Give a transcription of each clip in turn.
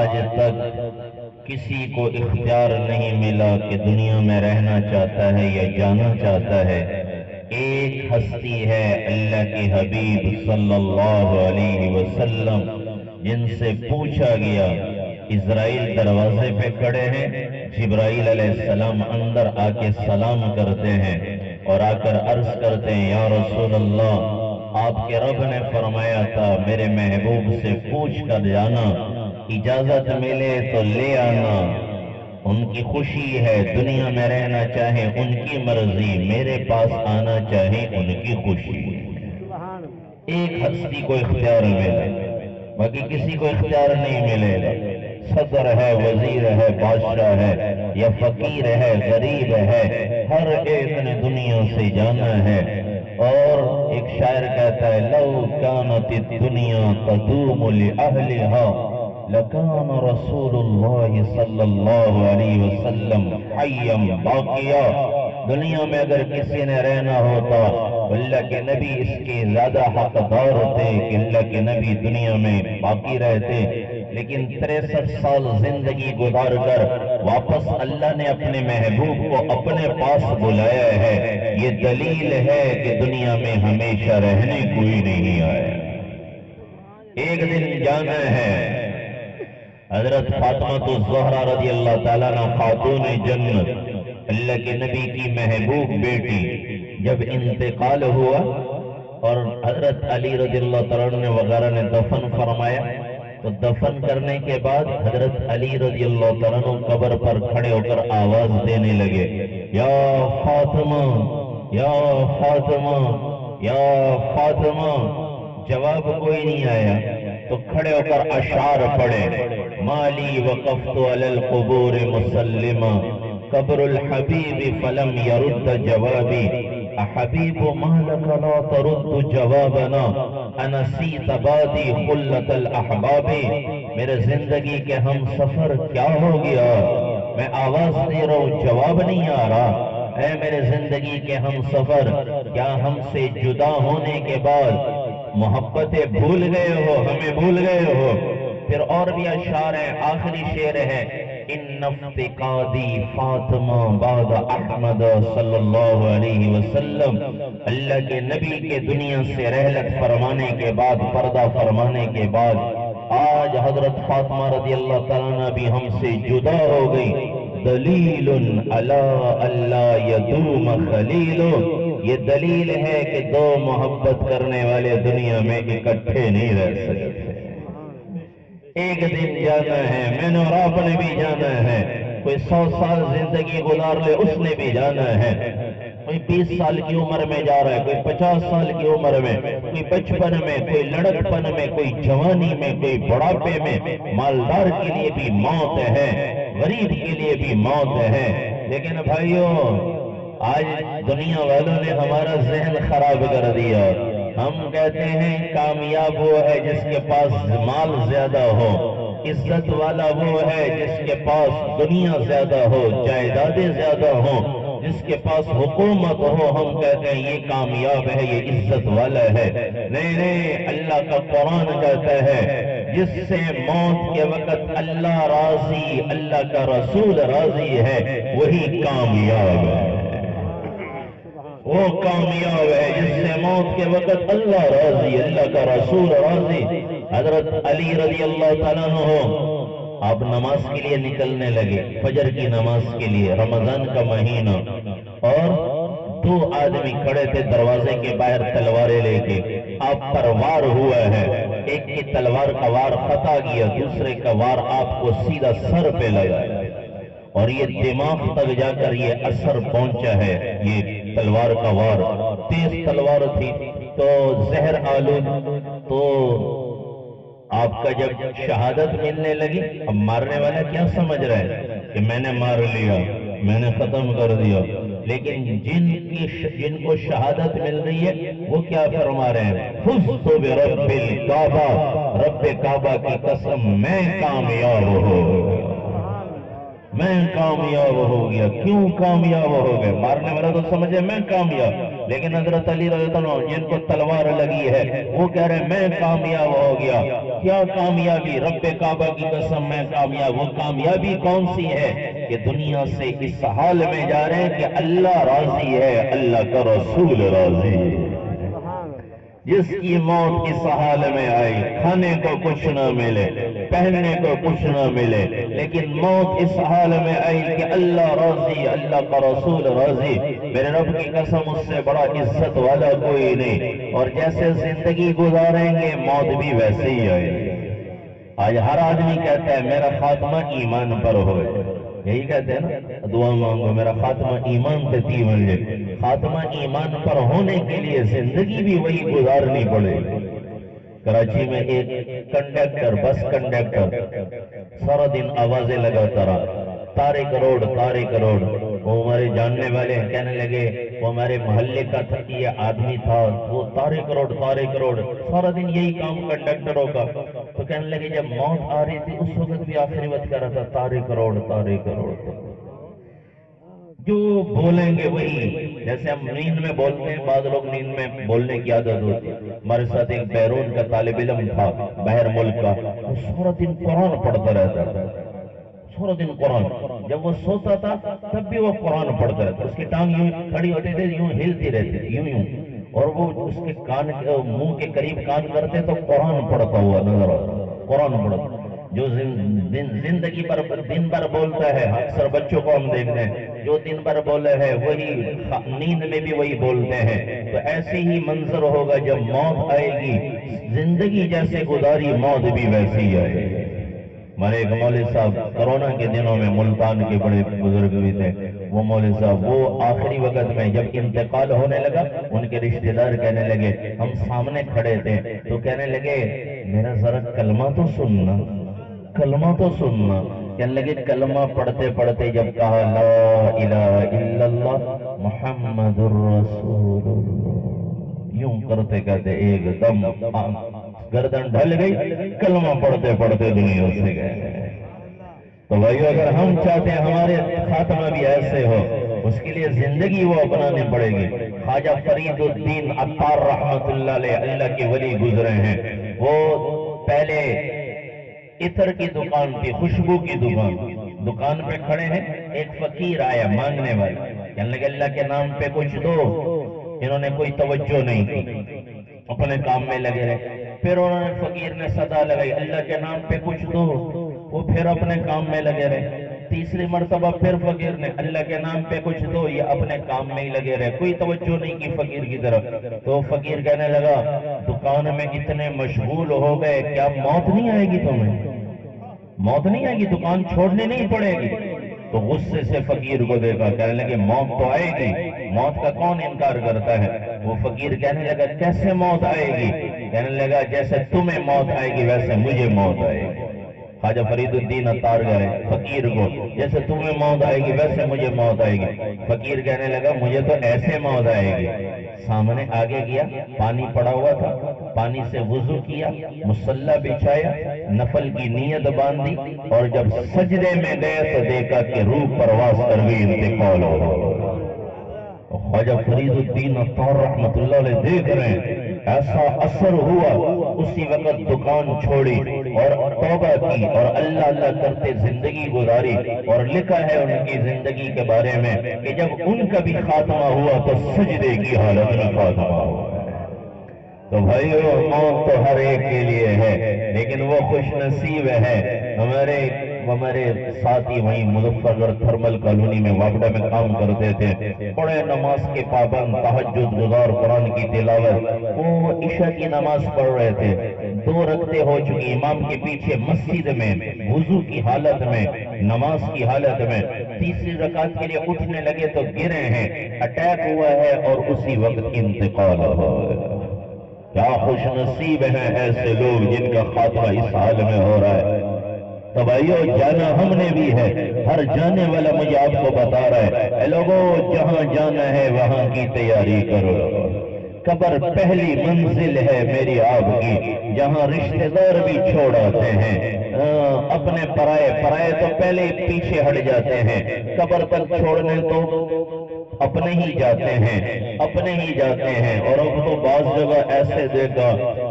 آج تک کسی کو اختیار نہیں ملا کہ دنیا میں رہنا چاہتا ہے یا جانا چاہتا ہے۔ ایک ہستی ہے اللہ کے حبیب صلی اللہ علیہ وسلم، جن سے پوچھا گیا، اسرائیل دروازے پہ کھڑے ہیں، جبرائیل علیہ السلام اندر آ کے سلام کرتے ہیں اور آ کر عرض کرتے ہیں یا رسول اللہ، آپ کے رب نے فرمایا تھا میرے محبوب سے پوچھ کر جانا، اجازت ملے تو لے آنا، ان کی خوشی ہے، دنیا میں رہنا چاہے ان کی مرضی، میرے پاس آنا چاہے ان کی خوشی۔ ایک ہستی کو اختیار ملا، باقی کسی کو اختیار نہیں ملے گا۔ صدر ہے، وزیر ہے، بادشاہ ہے یا فقیر ہے، غریب ہے، ہر ایک نے دنیا سے جانا ہے۔ اور ایک شاعر کہتا ہے لو کانت الدنیا تدوم لأہلها لکان رسول اللہ صلی اللہ علیہ وسلم حیا باقیا۔ دنیا میں اگر کسی نے رہنا ہوتا، اللہ کے نبی اس کے زیادہ حقدار تھے کہ اللہ کے نبی دنیا میں باقی رہتے، لیکن 63 سال زندگی گزار کر واپس اللہ نے اپنے محبوب کو اپنے پاس بلایا ہے۔ یہ دلیل ہے کہ دنیا میں ہمیشہ رہنے کوئی نہیں آیا، ایک دن جانا ہے۔ حضرت فاطمہ الزہرا رضی اللہ تعالیٰ عنہ خاتون جنت، اللہ کے نبی کی محبوب بیٹی، جب انتقال ہوا اور حضرت علی رضی اللہ تعالیٰ عنہ وغیرہ نے دفن فرمایا، تو دفن کرنے کے بعد حضرت علی رضی اللہ تعالیٰ عنہ قبر پر کھڑے ہو کر آواز دینے لگے یا فاطمہ یا فاطمہ یا فاطمہ۔ جواب کوئی نہیں آیا تو کھڑے ہو کر اشعار پڑھے مالی وقفت علی القبور مسلما قبر الحبیب فلم يرد جوابی احبیب ما لک لا ترد جوابنا انسیت بادی خلت الاحباب۔ میرے زندگی کے ہم سفر کیا ہو گیا، میں آواز دے رہا ہوں جواب نہیں آ رہا۔ اے میرے زندگی کے ہم سفر، کیا ہم سے جدا ہونے کے بعد محبتیں بھول گئے ہو، ہمیں بھول گئے ہو؟ پھر اور بھی اشعار ہیں، آخری شعر ہے ان افتقادی فاطمہ بعد احمد صلی اللہ علیہ وسلم۔ اللہ کے نبی کے دنیا سے رحلت فرمانے کے بعد، پردہ فرمانے کے بعد آج حضرت فاطمہ رضی اللہ تعالیٰ عنہ بھی ہم سے جدا ہو گئی۔ دلیل علی اللہ یدوم خلیل، یہ دلیل ہے کہ دو محبت کرنے والے دنیا میں اکٹھے نہیں رہ سکتے۔ ایک دن جانا ہے، میں نے اور آپ نے بھی جانا ہے۔ کوئی 100 سال زندگی گزار لے اس نے بھی جانا ہے۔ کوئی 20 سال کی عمر میں جا رہا ہے، کوئی 50 سال کی عمر میں، کوئی بچپن میں، کوئی لڑکپن میں، کوئی جوانی میں، کوئی بڑھاپے میں۔ مالدار کے لیے بھی موت ہے، غریب کے لیے بھی موت ہے۔ لیکن بھائیوں، آج دنیا والوں نے ہمارا ذہن خراب کر دیا۔ ہم کہتے ہیں کامیاب وہ ہے جس کے پاس مال زیادہ ہو، عزت والا وہ ہے جس کے پاس دنیا زیادہ ہو، جائیدادیں زیادہ ہوں، جس کے پاس حکومت ہو۔ ہم کہتے ہیں یہ کامیاب ہے، یہ عزت والا ہے۔ نہیں نہیں، اللہ کا قرآن کہتا ہے جس سے موت کے وقت اللہ راضی، اللہ کا رسول راضی ہے، وہی کامیاب ہے۔ وہ کامیاب ہے جس سے موت کے وقت اللہ راضی، اللہ کا رسول راضی۔ حضرت علی رضی اللہ تعالیٰ عنہ آپ نماز کے لیے نکلنے لگے، فجر کی نماز کے لیے، رمضان کا مہینہ، اور 2 آدمی کھڑے تھے دروازے کے باہر تلواریں لے کے۔ آپ پر وار ہوا ہے، ایک کی تلوار کا وار خطا گیا، دوسرے کا وار آپ کو سیدھا سر پہ لگا، اور یہ دماغ تک جا کر یہ اثر پہنچا ہے۔ یہ تلوار کا وار تیز تلوار تھی تو زہر آلود، تو آپ کا جب شہادت ملنے لگی، اب مارنے والا کیا سمجھ رہا ہے کہ میں نے مار لیا، میں نے ختم کر دیا، لیکن جن کو شہادت مل رہی ہے وہ کیا فرما رہے ہیں؟ فزت برب الکعبہ، رب کعبہ کی قسم میں کامیاب ہو گیا، میں کامیاب ہو گیا۔ کیوں کامیاب ہو گئے؟ مارنے والا تو سمجھے میں کامیاب، لیکن حضرت علی رضی اللہ عنہ جن کو تلوار لگی ہے وہ کہہ رہے ہیں میں کامیاب ہو گیا. کیا کامیابی؟ رب کعبہ کی قسم میں کامیاب. وہ کامیابی کون سی ہے کہ دنیا سے اس حال میں جا رہے ہیں کہ اللہ راضی ہے، اللہ کا رسول راضی ہے. جس کی موت اس حال میں آئی، کھانے کو کچھ نہ ملے، پہننے کو کچھ نہ ملے، لیکن موت اس حال میں آئی کہ اللہ راضی، اللہ کا رسول راضی. میرے رب کی قسم اس سے بڑا عزت والا کوئی نہیں. اور جیسے زندگی گزاریں گے موت بھی ویسے ہی آئے. آج ہر آدمی کہتا ہے میرا خاتمہ ایمان پر ہوئے. یہی کہتے ہیں نا، دعا مانگو میرا خاتمہ ایمان پہ تی بن جائے. خاتمہ ایمان پر ہونے کے لیے زندگی بھی وہی گزارنی پڑے. کراچی میں ایک کنڈکٹر، بس کنڈکٹر سارا دن آوازیں لگاتا رہا، طارق روڈ طارق روڈ. وہ ہمارے جاننے والے کہنے لگے، وہ ہمارے محلے کا یہ آدمی تھا، وہ طارق روڈ طارق روڈ، سارا دن یہی کام کنڈکٹروں کا. تو کہنے لگے جب موت آ رہی تھی اس وقت بھی آخری وقت کہہ رہا تھا طارق روڈ طارق روڈ. جو بولیں گے وہی، جیسے ہم نیند میں بولتے ہیں، بعض لوگ نیند میں بولنے کی عادت ہوتی ہے. ہمارے ساتھ ایک بیرون کا طالب علم تھا، باہر ملک کا، وہ سارا دن قرآن پڑھتا رہتا تھا، سارا دن قرآن. جب وہ سوتا تھا تب بھی وہ قرآن پڑھتا رہتا. اس کی ٹانگ یوں کھڑی ہوتی تھی، یوں ہلتی رہتی تھی، یوں یوں، اور وہ اس کے کان منہ کے قریب کان کرتے تو قرآن پڑھتا ہوا نظر آتا، قرآن پڑھتا. جو زندگی پر دن بھر بولتا ہے، اکثر بچوں کو ہم دیکھتے ہیں جو دن بھر بولے ہے وہی نیند میں بھی وہی بولتے ہیں. تو ایسے ہی منظر ہوگا جب موت آئے گی. زندگی جیسے گزاری موت بھی ویسے ہی آئے گی. ہمارے ایک مولوی صاحب کرونا کے دنوں میں ملتان کے بڑے بزرگ بھی تھے. وہ مولوی صاحب وہ آخری وقت میں جب انتقال ہونے لگا، ان کے رشتہ دار کہنے لگے، ہم سامنے کھڑے تھے تو کہنے لگے میرا ذرا کلمہ تو سننا، کلمہ تو سننا. کہنے لگے کلمہ پڑھتے پڑھتے جب کہا لا الہ الا اللہ محمد الرسول اللہ، یوں کرتے کہتے ایک دم گردن ڈھل گئی، کلمہ پڑھتے پڑھتے دنیا سے گئے. تو بھائیو اگر ہم چاہتے ہیں ہمارے خاتمہ بھی ایسے ہو، اس کے لیے زندگی وہ اپنانی پڑے گی. خواجہ فرید الدین عطار رحمت اللہ علیہ، اللہ کے ولی گزرے ہیں. وہ پہلے عطر کی دکان تھی، خوشبو کی دکان پہ کھڑے ہیں. ایک فقیر آیا مانگنے والے، کہنے لگے اللہ کے نام پہ کچھ دو. انہوں نے کوئی توجہ نہیں کی، اپنے کام میں لگے رہے. پھر انہوں نے فقیر نے صدا لگائی اللہ کے نام پہ کچھ دو. وہ پھر اپنے کام میں لگے رہے. تیسری مرتبہ پھر فقیر نے اللہ کے نام پہ کچھ دو، یہ اپنے کام میں ہی لگے رہے، کوئی توجہ نہیں کی فقیر کی طرف. تو فقیر کہنے لگا دکان میں اتنے مشغول ہو گئے، کیا موت نہیں آئے گی تمہیں؟ موت نہیں آئے گی، دکان چھوڑنے نہیں پڑے گی. تو غصے سے فقیر کو دیکھا، کہنے لگے موت تو آئے گی، موت کا کون انکار کرتا ہے. وہ فقیر کہنے لگا کیسے موت آئے گی؟ کہنے لگا جیسے تمہیں موت آئے گی ویسے مجھے موت آئے گی. خواجہ فرید الدین عطار گئے فقیر کو، جیسے تمہیں موت آئے گی ویسے مجھے موت آئے گی. فقیر کہنے لگا مجھے تو ایسے موت آئے گی. سامنے آگے گیا، پانی پڑا ہوا تھا، پانی سے وضو کیا، مصلی بچھایا، نفل کی نیت باندھی، اور جب سجدے میں گئے تو دیکھا کہ روح پرواز کر گئی، انتقال ہو گیا. خواجہ فرید الدین عطار رحمت اللہ علیہ دیکھ رہے ہیں ایسا اثر ہوا. اسی وقت دکان چھوڑی اور توبہ کی اور اللہ اللہ کرتے زندگی گزاری. اور لکھا ہے ان کی زندگی کے بارے میں کہ جب ان کا بھی خاتمہ ہوا تو سجدے کی حالت میں خاتمہ ہوا. تو بھائیو موت تو ہر ایک کے لیے ہے، لیکن وہ خوش نصیب ہے. ہمارے ساتھی وہیں مظفر گڑھ تھرمل کالونی میں واپڈا میں کام کرتے تھے، بڑے نماز کے پابند، تہجد گزار، قرآن کی تلاوت. وہ عشاء کی نماز پڑھ رہے تھے، 2 رکعتیں ہو چکی، امام کے پیچھے مسجد میں وضو کی حالت میں، نماز کی حالت میں. تیسری رکعت کے لیے اٹھنے لگے تو گرے ہیں، اٹیک ہوا ہے اور اسی وقت انتقال ہو گیا. کیا خوش نصیب ہیں ایسے لوگ جن کا خاتمہ اس حال میں ہو رہا ہے. تو بھائیو جانا ہم نے بھی ہے، ہر جانے والا مجھے آپ کو بتا رہا ہے اے لوگوں جہاں جانا ہے وہاں کی تیاری کرو. قبر پہلی منزل ہے میری آپ کی، جہاں رشتہ دار بھی چھوڑ آتے ہیں، اپنے پرائے تو پہلے پیچھے ہٹ جاتے ہیں، قبر تک چھوڑنے تو اپنے ہی جاتے ہیں، اپنے ہی جاتے ہیں۔ اور اب تو بعض جگہ ایسے دیکھا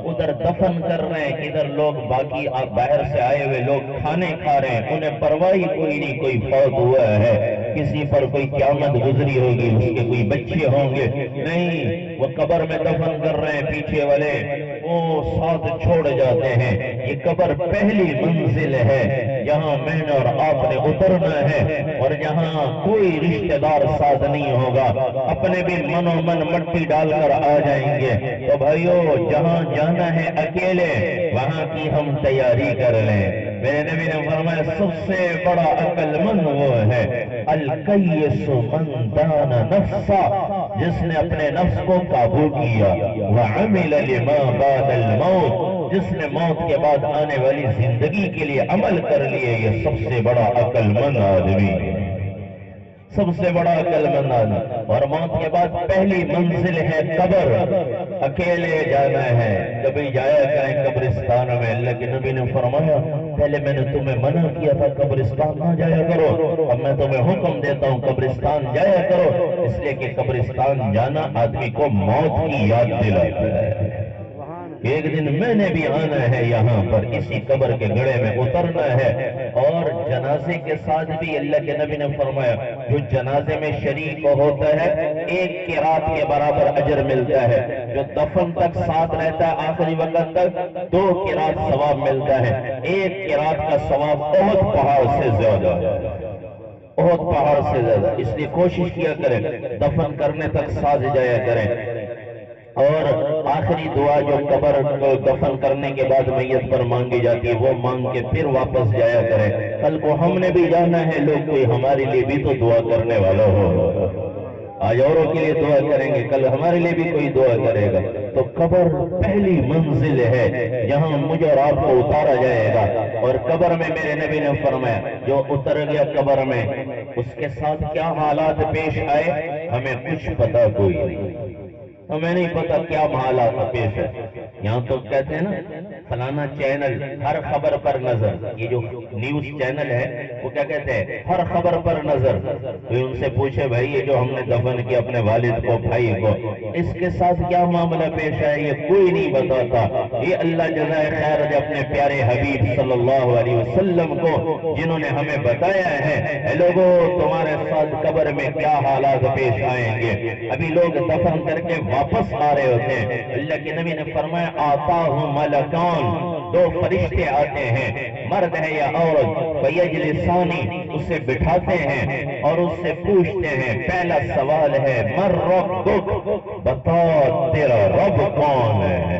ادھر دفن کر رہے ہیں، ادھر لوگ باقی باہر سے آئے ہوئے لوگ کھانے کھا رہے ہیں، انہیں پرواہی کوئی نہیں، کوئی فوت ہوا ہے، کسی پر کوئی قیامت گزری ہوگی، اس کے کوئی بچے ہوں گے، نہیں، وہ قبر میں دفن کر رہے ہیں۔ پیچھے والے وہ ساتھ چھوڑ جاتے ہیں۔ یہ قبر پہلی منزل ہے جہاں میں نے اور آپ نے اترنا ہے، اور جہاں کوئی رشتہ دار ساتھ نہیں ہوگا، اپنے بھی من و من مٹی ڈال کر آ جائیں گے۔ تو بھائیو، جہاں جانا ہے اکیلے، وہاں کی ہم تیاری کر لیں۔ میرے نبی نے فرمایا سب سے بڑا عقل مند وہ ہے الکیس من دان نفسا، جس نے اپنے نفس کو قابو کیا، وعمل لما بعد الموت، جس نے موت کے بعد آنے والی زندگی کے لیے عمل کر لیے، یہ سب سے بڑا عقل مند آدمی ہے، سب سے بڑا عقل مند آدمی۔ اور موت کے بعد پہلی منزل ہے قبر، اکیلے جانا ہے۔ کبھی جایا کریں قبرستان میں، اللہ کے نبی نے فرمایا پہلے میں نے تمہیں منع کیا تھا قبرستان نہ جایا کرو، اب میں تمہیں حکم دیتا ہوں قبرستان جایا کرو، اس لیے کہ قبرستان جانا آدمی کو موت کی یاد دلاتا ہے۔ ایک دن میں نے بھی آنا ہے یہاں پر، اسی قبر کے گڑھے میں اترنا ہے۔ اور جنازے کے ساتھ بھی اللہ کے نبی نے فرمایا جو جنازے میں شریک ہوتا ہے ایک قرات کے برابر اجر ملتا ہے، جو دفن تک ساتھ رہتا ہے آخری وقت تک 2 قرات ثواب ملتا ہے، 1 قرات کا ثواب احد پہاڑ سے زیادہ، احد پہاڑ سے زیادہ۔ اس لیے کوشش کیا کریں دفن کرنے تک ساتھ جایا کریں۔ اور آخری دعا جو قبر کو دفن کرنے کے بعد میت پر مانگی جاتی ہے، وہ مانگ کے پھر واپس جایا کریں۔ کل کو ہم نے بھی جانا ہے، لوگ کوئی ہمارے لیے بھی تو دعا کرنے والا ہو، آج اوروں کے لیے دعا کریں گے، کل ہمارے لیے بھی کوئی دعا کرے گا۔ تو قبر پہلی منزل ہے جہاں مجھے اور آپ کو اتارا جائے گا۔ اور قبر میں میرے نبی نے فرمایا جو اتر گیا قبر میں، اس کے ساتھ کیا حالات پیش آئے ہمیں کچھ پتا کوئی نہیں، ہمیں نہیں پتا کیا حالات پیش ہے۔ یہاں تو کہتے ہیں نا فلانا چینل ہر خبر پر نظر، یہ جو نیوز چینل ہے وہ کیا کہتے ہیں ہر خبر پر نظر۔ کوئی ان سے پوچھے بھائی یہ جو ہم نے دفن کیا اپنے والد کو، بھائی کو، اس کے ساتھ کیا معاملہ پیش ہے، یہ کوئی نہیں بتاتا۔ یہ اللہ جزائے خیر جو اپنے پیارے حبیب صلی اللہ علیہ وسلم کو جنہوں نے ہمیں بتایا ہے، اے لوگوں تمہارے ساتھ قبر میں کیا حالات پیش آئیں گے۔ ابھی لوگ دفن کر کے واپس آ رہے ہوتے ہیں، اللہ کے نبی نے فرمایا آتاہم ملکان، 2 فرشتے آتے ہیں، مرد ہے یا عورت، فیجلسانی، اسے بٹھاتے ہیں اور اس سے پوچھتے ہیں، پہلا سوال ہے من ربک، بتا تیرا رب کون ہے،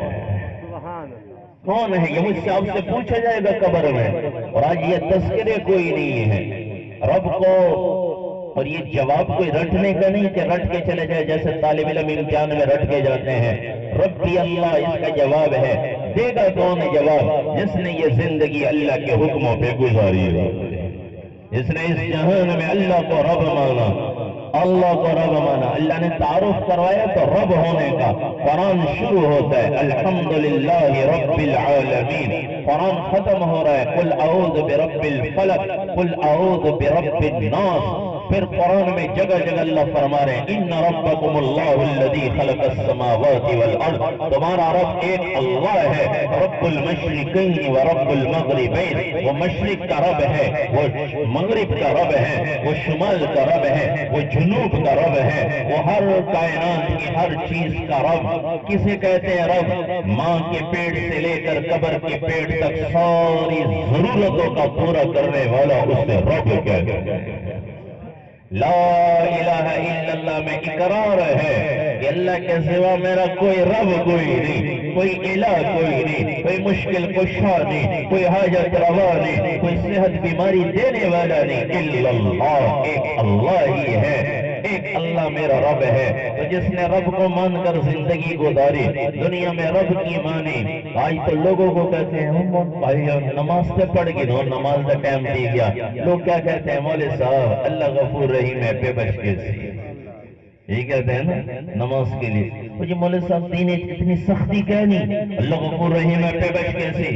کون ہے؟ یہ مجھ سے آپ سے پوچھا جائے گا قبر میں، اور آج یہ تذکرے کوئی نہیں ہے رب کو۔ اور یہ جواب کوئی رٹنے کا نہیں کہ رٹ کے چلے جائے، جیسے طالب علم امتحان میں رٹ کے جاتے ہیں۔ ربی اللہ اس کا جواب ہے، دے گا کون جواب؟ جس نے یہ زندگی اللہ کے حکموں پہ گزاری ہے، جس نے اس جہان میں اللہ کو رب مانا، اللہ کو رب مانا۔ اللہ نے تعارف کروایا تو رب ہونے کا قرآن شروع ہوتا ہے الحمدللہ رب العالمین، قرآن ختم ہو رہا ہے قل اعوذ برب الفلق، قل اعوذ برب الناس۔ پھر قرآن میں جگہ جگہ اللہ فرما رہے ہیں ان ربکم اللہ الذی خلق السماوات والارض، تمہارا رب ایک اللہ ہے، رب المشرقین و رب المغربین، وہ مشرق کا رب ہے، وہ مغرب کا رب ہے، وہ شمال کا رب ہے، وہ جنوب کا رب ہے، وہ ہر کائنات کی ہر چیز کا رب۔ کسے کہتے ہیں رب؟ ماں کے پیٹ سے لے کر قبر کے پیٹ تک ساری ضرورتوں کا پورا کرنے والا اسے رب کہتے ہیں۔ لا الہ الا اللہ میں اقرار ہے کہ اللہ کے سوا میرا کوئی رب کوئی نہیں، کوئی الہ کوئی نہیں، کوئی مشکل کشا نہیں، کوئی حاجت روا نہیں، کوئی صحت بیماری دینے والا نہیں، الا اللہ، ایک اللہ ہی ہے، ایک اللہ میرا رب ہے۔ تو جس نے رب کو مان کر زندگی گزاری، دنیا میں رب کی مانی، آج تو لوگوں کو کہتے ہیں بھائی نماز سے پڑھ گئی نو، نماز کا ٹائم دی گیا، لوگ کیا کہتے ہیں مولوی صاحب اللہ غفور رحیم ہے پہ بچ کے سی، یہ کہتے ہیں نا نماز کے لیے، مولوی صاحب دین اتنی سختی کہنی، اللہ غفور رحیم ہے پہ بچ کے سی،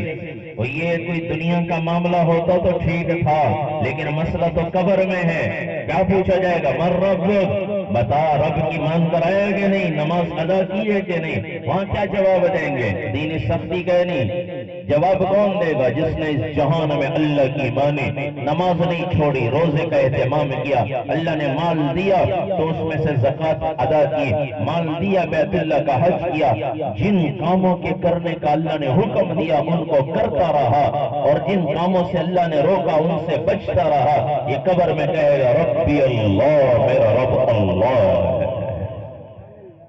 وہ یہ کوئی دنیا کا معاملہ ہوتا تو ٹھیک تھا، لیکن مسئلہ تو قبر میں ہے۔ کیا پوچھا جائے گا؟ من ربک، بتا رب کی مان کرایا کہ نہیں، نماز ادا کی ہے کہ نہیں؟ وہاں کیا جواب دیں گے؟ دین سختی کا نہیں، جواب کون دے گا؟ جس نے اس جہان میں اللہ کی مانی، نماز نہیں چھوڑی، روزے کا اہتمام کیا، اللہ نے مال دیا تو اس میں سے زکوٰۃ ادا کی، مال دیا بیت اللہ کا حج کیا، جن کاموں کے کرنے کا اللہ نے حکم دیا ان کو کرتا رہا، اور جن کاموں سے اللہ نے روکا ان سے بچتا رہا، یہ قبر میں کہے گا ربی اللہ، میرا رب اللہ ہے۔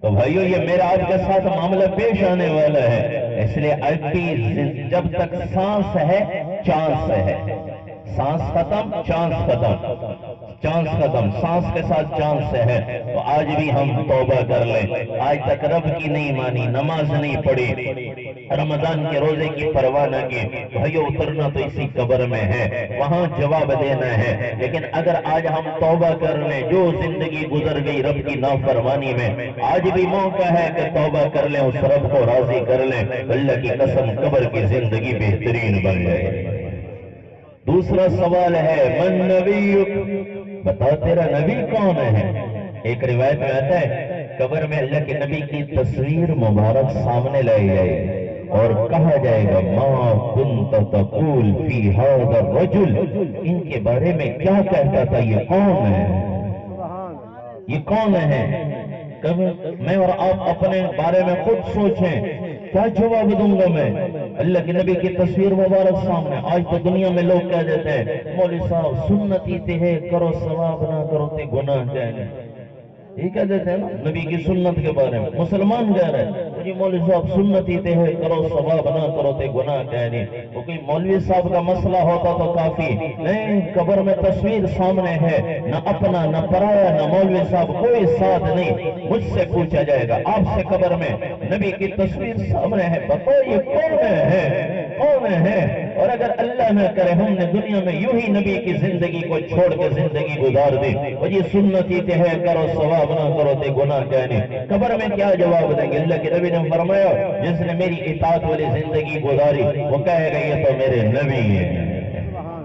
تو بھائیو یہ میرا آپ کے ساتھ معاملہ پیش آنے والا ہے، اس لیے اب بھی جب تک سانس ہے چانس ہے، سانس ختم چانس ختم، چانس ختم، سانس کے ساتھ چانس ہے۔ تو آج بھی ہم توبہ کر لیں، آج تک رب کی نہیں مانی، نماز نہیں پڑھی، رمضان کے روزے کی پرواہ نہ کی، بھائیو اترنا تو اسی قبر میں ہے، وہاں جواب دینا ہے۔ لیکن اگر آج ہم توبہ کر لیں، جو زندگی گزر گئی رب کی نافرمانی میں، آج بھی موقع ہے کہ توبہ کر لیں، اس رب کو راضی کر لیں، اللہ کی قسم قبر کی زندگی بہترین بن جائے۔ دوسرا سوال ہے من نبیک، بتا تیرا نبی کون ہے؟ ایک روایت میں آتا ہے قبر میں اللہ کے نبی کی تصویر مبارک سامنے لائی جائے اور کہا جائے گا ما کنت تقول فی ھذا الرجل، ان کے بارے میں کیا کہتا تھا، یہ کون ہے، یہ کون ہے؟ میں اور آپ اپنے بارے میں خود سوچیں، کیا جواب دوں گا میں؟ اللہ کے نبی کی تصویر مبارک سامنے، آج تو دنیا میں لوگ کہہ دیتے ہیں مولوی صاحب سنتی تے ہے، کرو ثواب نہ کرو تے گناہ جائیں، یہ کہہ دیتے ہیں نا نبی کی سنت کے بارے میں، مسلمان کہہ رہے ہیں مجھے مولوی صاحب سنتی تے ہے، کرو ثواب نہ کرو تے گناہ کہنے۔ وہ کوئی مولوی صاحب کا مسئلہ ہوتا تو کافی نہیں، قبر میں تصویر سامنے ہے، نہ اپنا نہ پرایا نہ مولوی صاحب کوئی ساتھ نہیں، مجھ سے پوچھا جائے گا آپ سے قبر میں نبی کی تصویر سامنے ہے، بتاؤ یہ کون ہے، کون ہے؟ اور اگر اللہ نہ کرے ہم نے دنیا میں یوں ہی نبی کی زندگی کو چھوڑ کے زندگی گزار دی، وہ یہ سنتی تے ہے، کرو ثواب نہ کرو تے گناہ کہنے، قبر میں کیا جواب دیں گے؟ اللہ کے نبی نے فرمایا جس نے میری اطاعت والی زندگی گزاری وہ کہے گا یہ تو میرے نبی ہیں،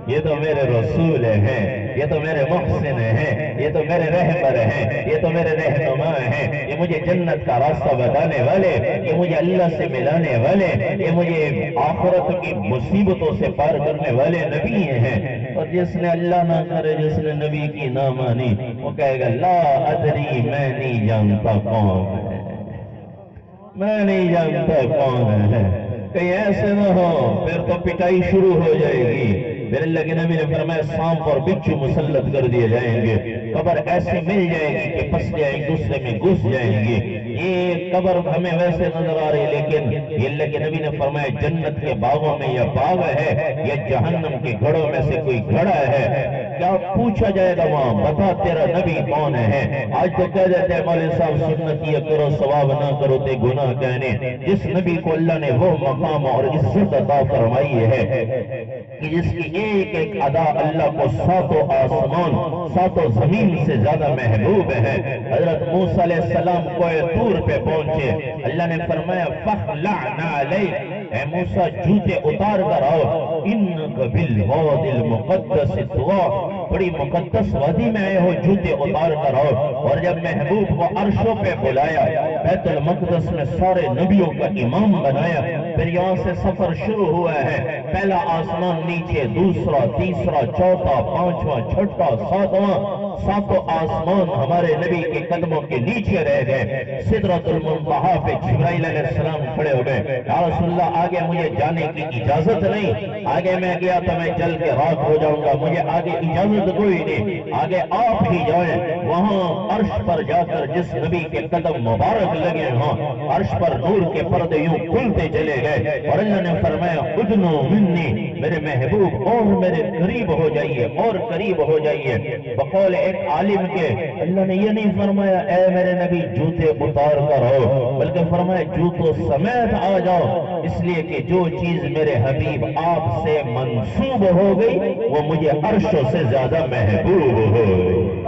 یہ تو میرے رسول ہیں، یہ تو میرے محسن ہیں، یہ تو میرے رہبر ہیں، یہ تو میرے رہنما ہیں، یہ مجھے جنت کا راستہ بتانے والے، یہ مجھے اللہ سے ملانے والے، یہ مجھے آخرت کی مصیبتوں سے پار کرنے والے نبی ہیں۔ اور جس نے اللہ نہ کرے، جس نے نبی کی نہ مانی، وہ کہے گا لا ادری، میں نہیں جانتا کون ہے، میں نہیں جانتا کون ہے۔ کہیں ایسے نہ ہو پھر تو پٹائی شروع ہو جائے گی، پھر اللہ کے نبی نے فرمایا سانپ اور بچھو مسلط کر دیے جائیں گے، قبر ایسے مل جائے گی کہ پسلیاں ایک دوسرے میں گھس جائیں گی۔ یہ قبر ہمیں ویسے نظر آ رہی لیکن یہ اللہ کے نبی نے فرمایا جنت کے باغوں میں یہ باغ ہے یا جہنم کے گھڑوں میں سے کوئی گھڑا ہے۔ کیا پوچھا جائے گا وہاں بتا تیرا نبی کون ہے؟ آج تو کہہ دیتے ہیں مولوی صاحب سنت یہ کرو ثواب نہ کرو تے گناہ کہنے، جس نبی کو اللہ نے وہ مقام اور عزت عطا فرمائی ہے کہ جس کی ایک ایک ادا اللہ کو ساتوں آسمان ساتوں زمین سے زیادہ محبوب ہے۔ حضرت موسیٰ علیہ السلام کوہ طور پہ پہنچے، اللہ نے فرمایا فَخْلَعْ نَعْلَيْكَ، اے موسیٰ جوتے اتار کر آؤ، اِنَّكَ بِالْوَادِ الْمُقَدَّسِ طُوَىٰ، بڑی مقدس وادی میں آئے ہو، جوتے اتار کر آؤ۔ اور جب محبوب کو عرشوں پہ بلایا، بیت المقدس میں سارے نبیوں کا امام بنایا، پھر یہاں سے سفر شروع ہوا ہے، پہلا آسمان نیچے، دوسرا تیسرا چوتھا پانچواں چھٹا ساتواں، ساتوں آسمان ہمارے نبی کے قدموں کے نیچے رہ گئے۔ سدرۃ المنتہا پہ جبرائیل علیہ السلام کھڑے ہو گئے، یا رسول اللہ آگے مجھے جانے کی اجازت نہیں، آگے میں گیا تو میں جل کے راکھ ہو جاؤں گا، مجھے آگے اجازت کوئی نہیں، آگے آپ ہی جائیں۔ وہاں عرش پر جا کر جس نبی کے قدم مبارک لگے ہوں، عرش پر نور کے پردے یوں کھلتے چلے گئے، اور اللہ نے فرمایا ادنو منی، میرے محبوب اور میرے قریب ہو جائیے اور قریب ہو جائیے۔ بقول ایک عالم کے اللہ نے یہ نہیں فرمایا اے میرے نبی جوتے اتار کر آؤ، بلکہ فرمایا جوتوں سمیت آ جاؤ، اس لیے کہ جو چیز میرے حبیب آپ سے منسوب ہو گئی وہ مجھے عرشوں سے زیادہ محبوب ہو گئی۔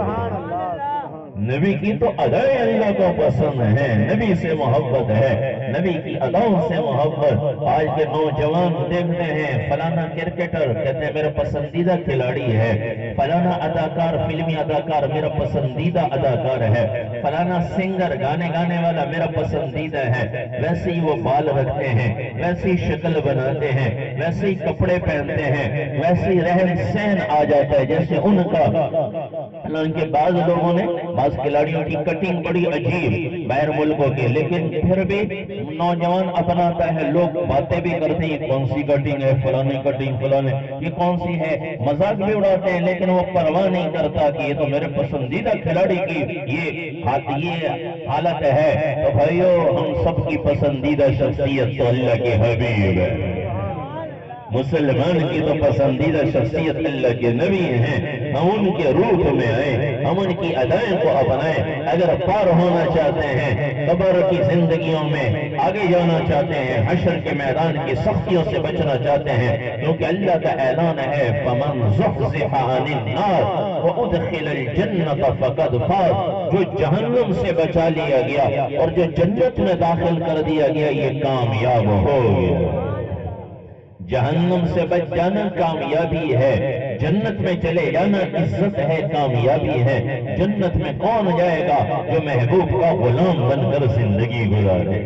نبی کی تو ادائیں اللہ کو پسند ہے، نبی سے محبت ہے، نبی کی اداؤں سے محبت۔ آج کے نوجوان دیکھتے ہیں فلانا کرکٹر، کہتے ہیں میرا پسندیدہ کھلاڑی ہے، فلانا اداکار، فلمی اداکار میرا پسندیدہ اداکار ہے، فلانا سنگر، گانے والا میرا پسندیدہ ہے۔ ویسے ہی وہ بال رکھتے ہیں، ویسے ہی شکل بناتے ہیں، ویسے ہی کپڑے پہنتے ہیں، ویسے ہی رہن سہن آ جاتا ہے جیسے ان کا۔ حالانکہ بعض لوگوں نے، بعض کھلاڑیوں کی کٹنگ بڑی عجیب باہر ملکوں کے، لیکن پھر بھی نوجوان اپناتا ہے، لوگ باتیں بھی کرتے ہیں کون سی کٹنگ ہے، فلانی کٹنگ، فلانے یہ کون سی ہے، مذاق بھی اڑاتے ہیں، لیکن وہ پرواہ نہیں کرتا کہ یہ تو میرے پسندیدہ کھلاڑی کی یہ حالت ہے۔ تو بھائیو، ہم سب کی پسندیدہ شخصیت تو اللہ کے حبیب ہے، مسلمان کی تو پسندیدہ شخصیت اللہ کے نبی ہیں۔ ہم ان کے روح میں آئیں، ہم ان کی ادائیں کو اپنائیں۔ اگر پار ہونا چاہتے ہیں، قبر کی زندگیوں میں آگے جانا چاہتے ہیں، حشر کے میدان کی سختیوں سے بچنا چاہتے ہیں، کیونکہ اللہ کا اعلان ہے فَمَنْ زُحْزِحَ عَنِ النَّارِ وَأُدْخِلَ الْجَنَّةَ فَقَدْ فَازَ، جو جہنم سے بچا لیا گیا اور جو جنت میں داخل کر دیا گیا، یہ کامیاب ہو گیا۔ جہنم سے بچ جانا کامیابی ہے، جنت میں چلے جانا عزت ہے، کامیابی ہے۔ جنت میں کون جائے گا؟ جو محبوب کا غلام بن کر زندگی گزارے۔